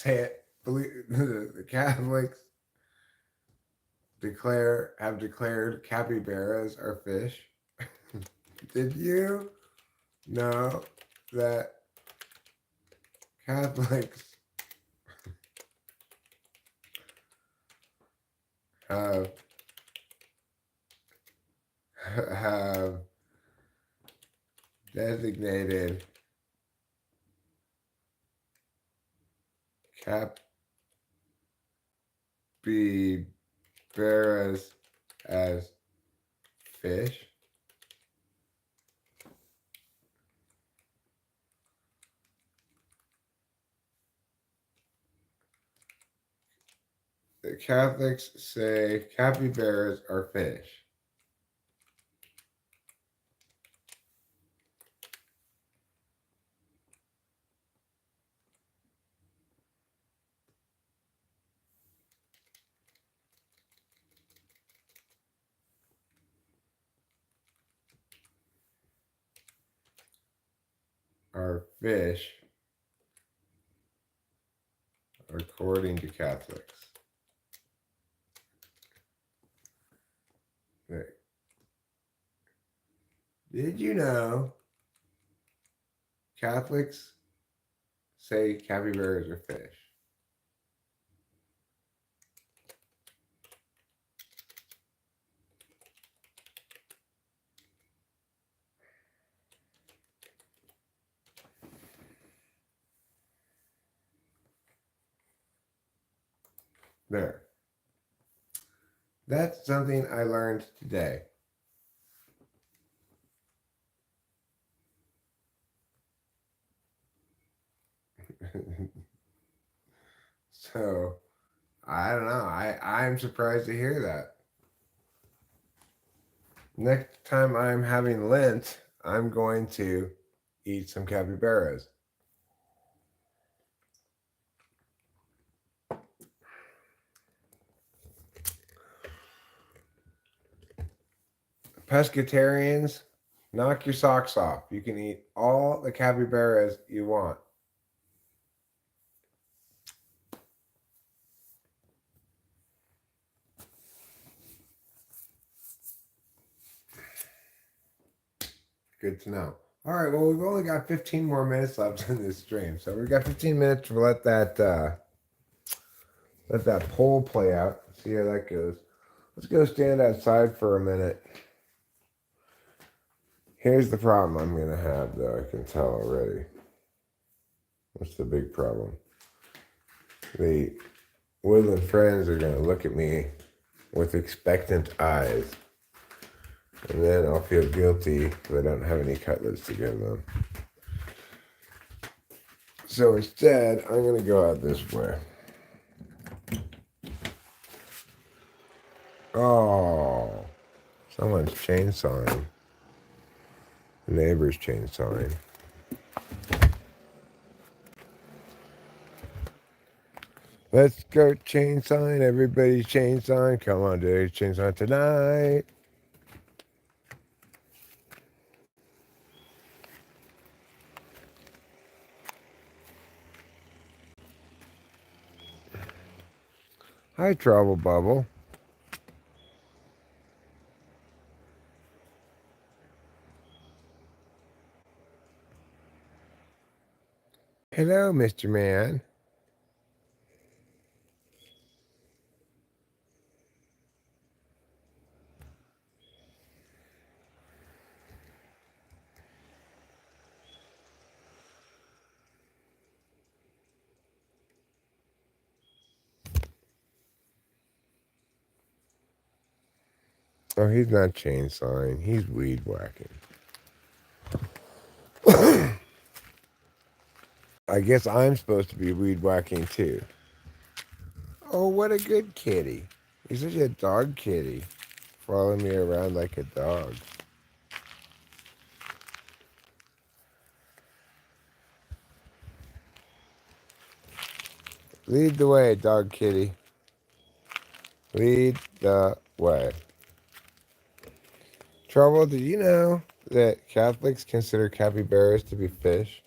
the Catholics have declared capybaras are fish? Did you know that Catholics have have designated capybaras as fish? The Catholics say capybaras are fish. Are fish, according to Catholics. Okay. Did you know Catholics say capybaras are fish? There. That's something I learned today. So, I don't know. I'm surprised to hear that. Next time I'm having Lent, I'm going to eat some capybaras. Pescatarians, knock your socks off. You can eat all the capybaras you want. Good to know. All right, well, we've only got 15 more minutes left in this stream. So we've got 15 minutes to let that poll play out. See how that goes. Let's go stand outside for a minute. Here's the problem I'm going to have, though. I can tell already. What's the big problem? The woodland friends are going to look at me with expectant eyes. And then I'll feel guilty if I don't have any cutlets to give them. So instead, I'm going to go out this way. Oh, someone's chainsawing. The neighbor's chainsawing. Let's go chainsawing. Everybody's chainsawing. Come on, dude. Chainsaw tonight. Hi, Trouble Bubble. Hello, Mr. Man. Oh, he's not chainsawing. He's weed whacking. I guess I'm supposed to be weed whacking too. Oh, what a good kitty. He's such a dog kitty. Following me around like a dog. Lead the way, dog kitty. Lead the way. Trouble, did you know that Catholics consider capybaras to be fish?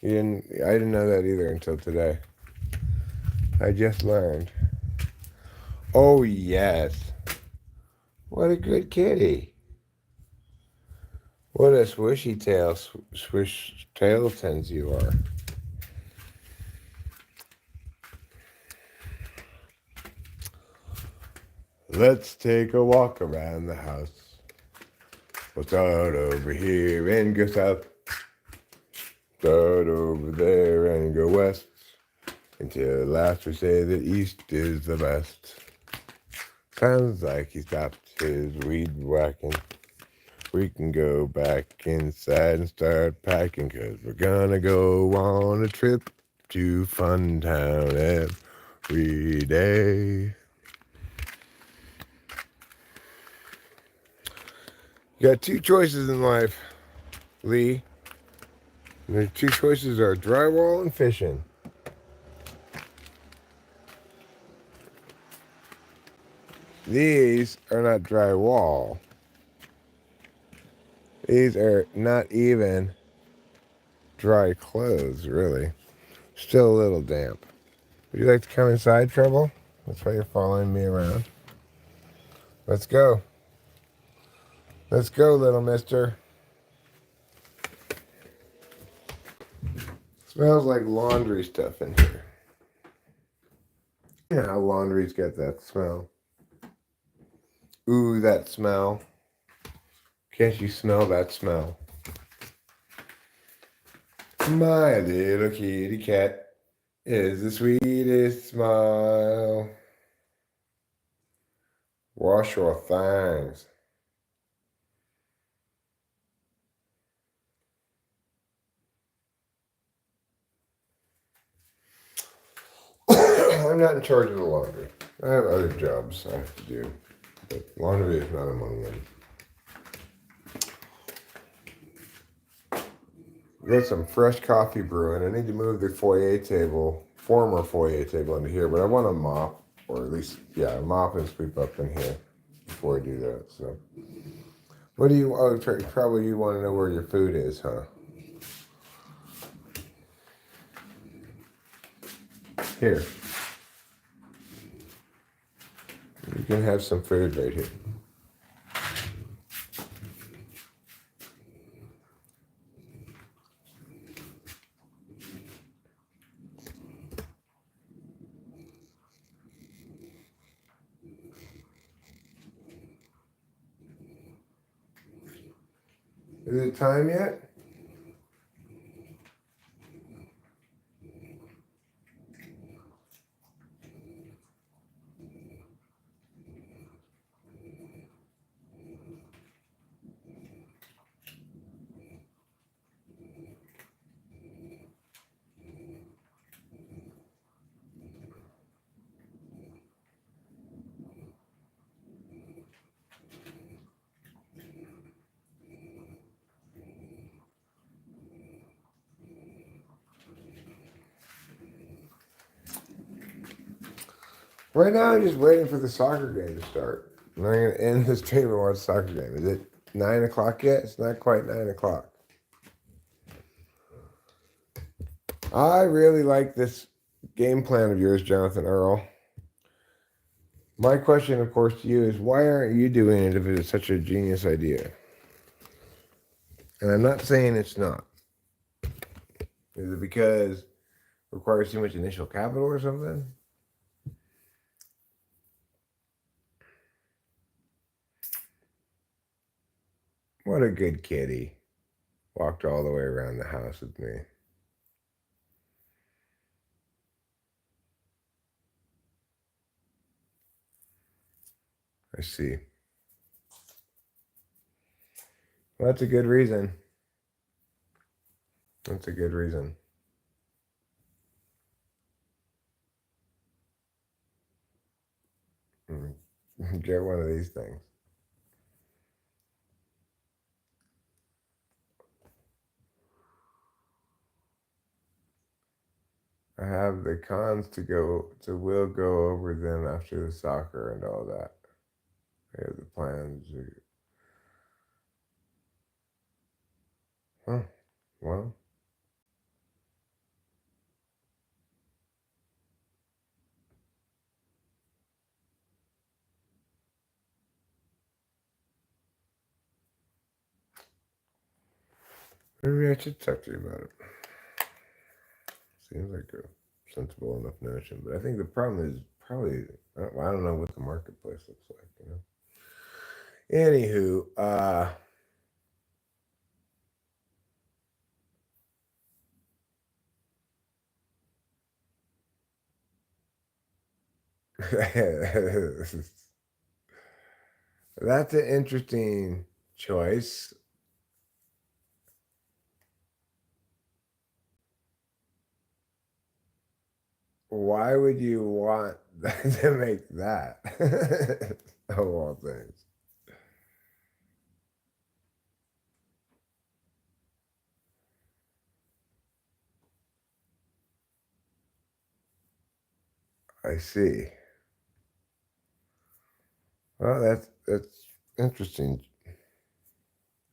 I didn't know that either until today. I just learned. Oh, yes. What a good kitty. What a swishy tail, swish tail tens you are. Let's take a walk around the house. We'll start over here and go south. Start over there and go west. Until last we say that east is the best. Sounds like he stopped his weed whacking. We can go back inside and start packing, 'cause we're gonna go on a trip to Funtown every day. You got two choices in life, Lee. And the two choices are drywall and fishing. These are not drywall. These are not even dry clothes, really. Still a little damp. Would you like to come inside, Trouble? That's why you're following me around. Let's go. Let's go, little mister. Smells like laundry stuff in here. You know how laundry's got that smell. Ooh, that smell. Can't you smell that smell? My little kitty cat is the sweetest smile. Wash your things. I'm not in charge of the laundry. I have other jobs I have to do, but laundry is not among them. Got some fresh coffee brewing. I need to move the former foyer table into here, but I want to mop, or at least, yeah, mop and sweep up in here before I do that. So, what do you? Oh, probably you want to know where your food is, huh? Here, you can have some food right here. Is it time yet? Right now, I'm just waiting for the soccer game to start. I'm going to end this stream and watch the soccer game. Is it 9 o'clock yet? It's not quite 9 o'clock. I really like this game plan of yours, Jonathan Earl. My question, of course, to you is why aren't you doing it if it is such a genius idea? And I'm not saying it's not. Is it because it requires too much initial capital or something? What a good kitty. Walked all the way around the house with me. I see. Well, that's a good reason. That's a good reason. Get one of these things. I have the cons to go, we'll go over them after the soccer and all that. I have the plans. Well, maybe I should talk to you about it. Seems like a sensible enough notion, but I think the problem is probably I don't know what the marketplace looks like. Anywho, that's an interesting choice. Why would you want to make that of all things? I see. Well, that's interesting.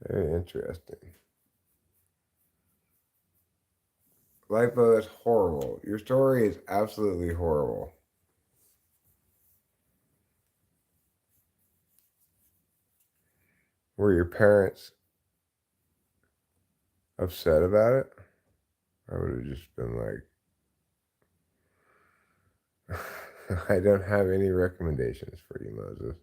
Very interesting. Lipo is horrible. Your story is absolutely horrible. Were your parents upset about it? I would have just been like, I don't have any recommendations for you, Moses.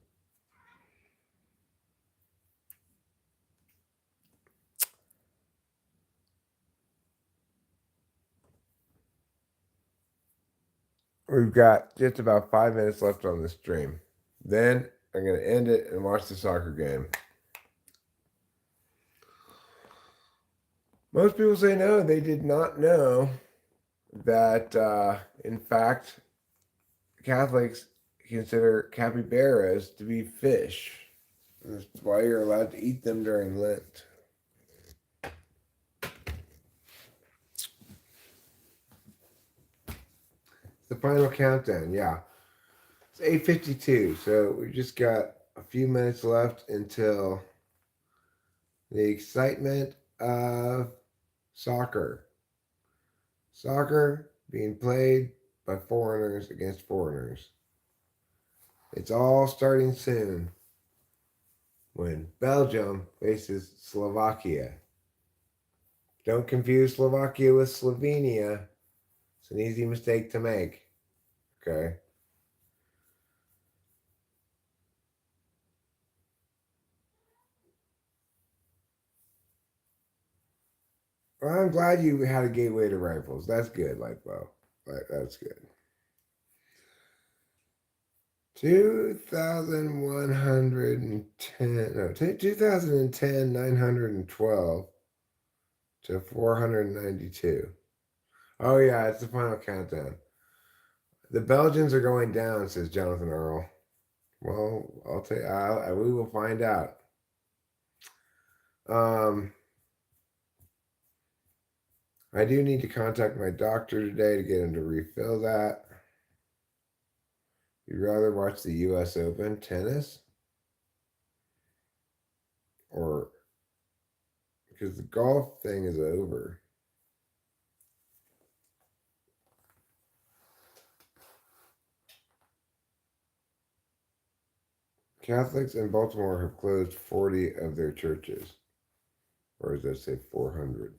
We've got just about 5 minutes left on the stream. Then I'm going to end it and watch the soccer game. Most people say no, they did not know that, in fact, Catholics consider capybaras to be fish. That's why you're allowed to eat them during Lent. The final countdown, yeah. It's 8:52, so we just got a few minutes left until the excitement of soccer. Soccer being played by foreigners against foreigners. It's all starting soon when Belgium faces Slovakia. Don't confuse Slovakia with Slovenia. It's an easy mistake to make. Okay. Well, I'm glad you had a gateway to rifles. That's good, Lightbow. That's good. 2,110, no, 2010, 912 to 492. Oh, yeah, it's the final countdown. The Belgians are going down, says Jonathan Earl. Well, I'll tell you, we will find out. I do need to contact my doctor today to get him to refill that. You'd rather watch the U.S. Open tennis? Or because the golf thing is over. Catholics in Baltimore have closed 40 of their churches. Or does that say 400?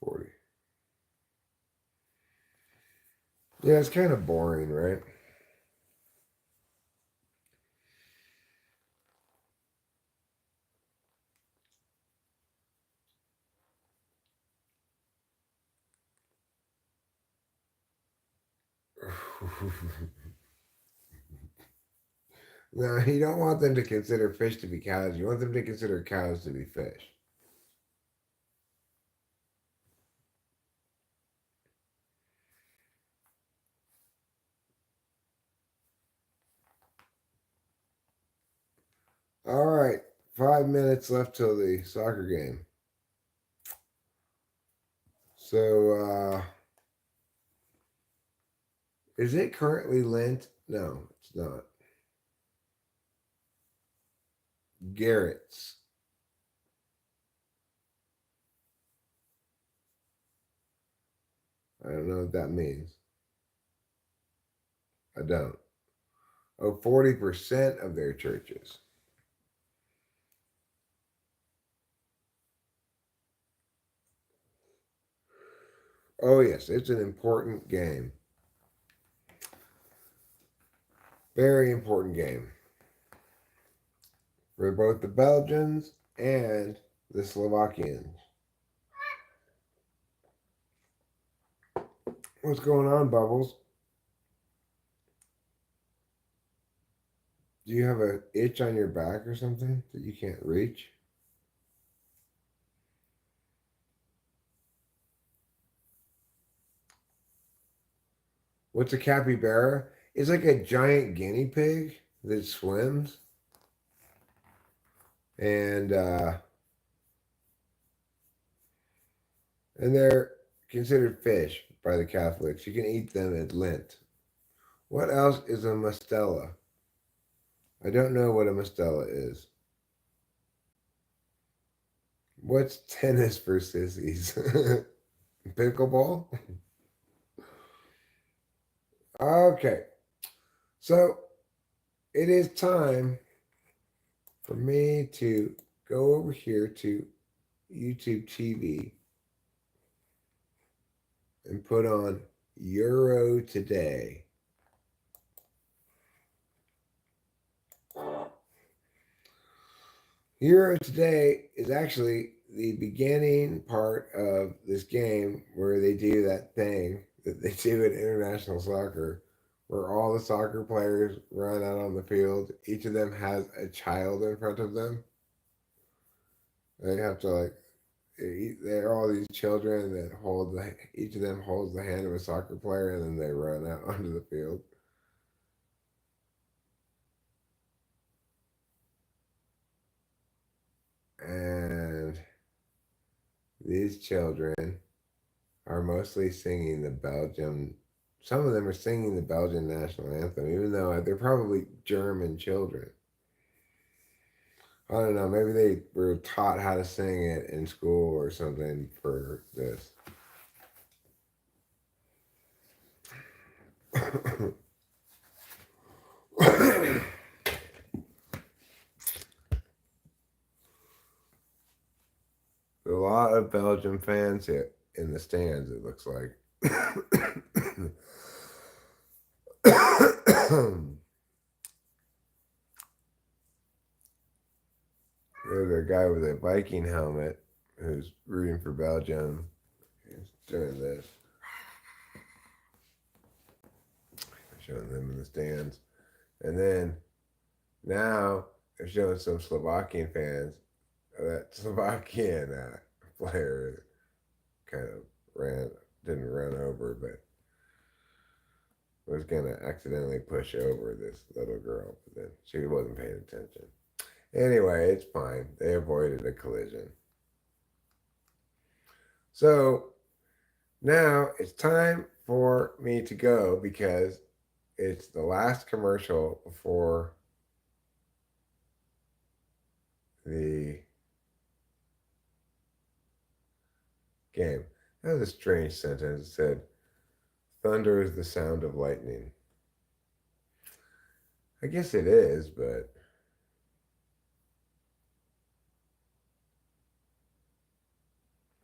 40. Yeah, it's kind of boring, right? No, you don't want them to consider fish to be cows. You want them to consider cows to be fish. All right, 5 minutes left till the soccer game. So, is it currently Lent? No, it's not. Garrett's. I don't know what that means. I don't. Oh, 40% of their churches. Oh, yes, it's an important game. Very important game for both the Belgians and the Slovakians. What's going on, Bubbles? Do you have an itch on your back or something that you can't reach? What's a capybara? It's like a giant guinea pig that swims. And they're considered fish by the Catholics. You can eat them at Lent. What else is a mastella? I don't know what a mastella is. What's tennis for sissies? Pickleball? Okay. So it is time for me to go over here to YouTube TV and put on Euro Today. Euro Today is actually the beginning part of this game where they do that thing that they do in international soccer, where all the soccer players run out on the field. Each of them has a child in front of them. They have to they're all these children that each of them holds the hand of a soccer player, and then they run out onto the field. And these children are mostly singing the Belgian. Some of them are singing the Belgian national anthem, even though they're probably German children. I don't know. Maybe they were taught how to sing it in school or something for this. A lot of Belgian fans here in the stands, it looks like. There's a guy with a Viking helmet who's rooting for Belgium. He's doing this. Showing them in the stands. And then now they're showing some Slovakian fans. That Slovakian player kind of didn't run over, but was going to accidentally push over this little girl. But then she wasn't paying attention. Anyway, it's fine. They avoided a collision. So now it's time for me to go because it's the last commercial before the game. That was a strange sentence. It said, thunder is the sound of lightning. I guess it is, but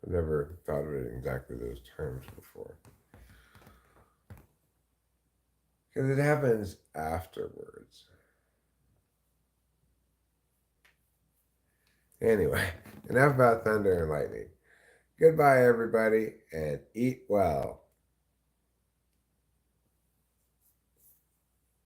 I've never thought of it in exactly those terms before. Because it happens afterwards. Anyway, enough about thunder and lightning. Goodbye, everybody, and eat well.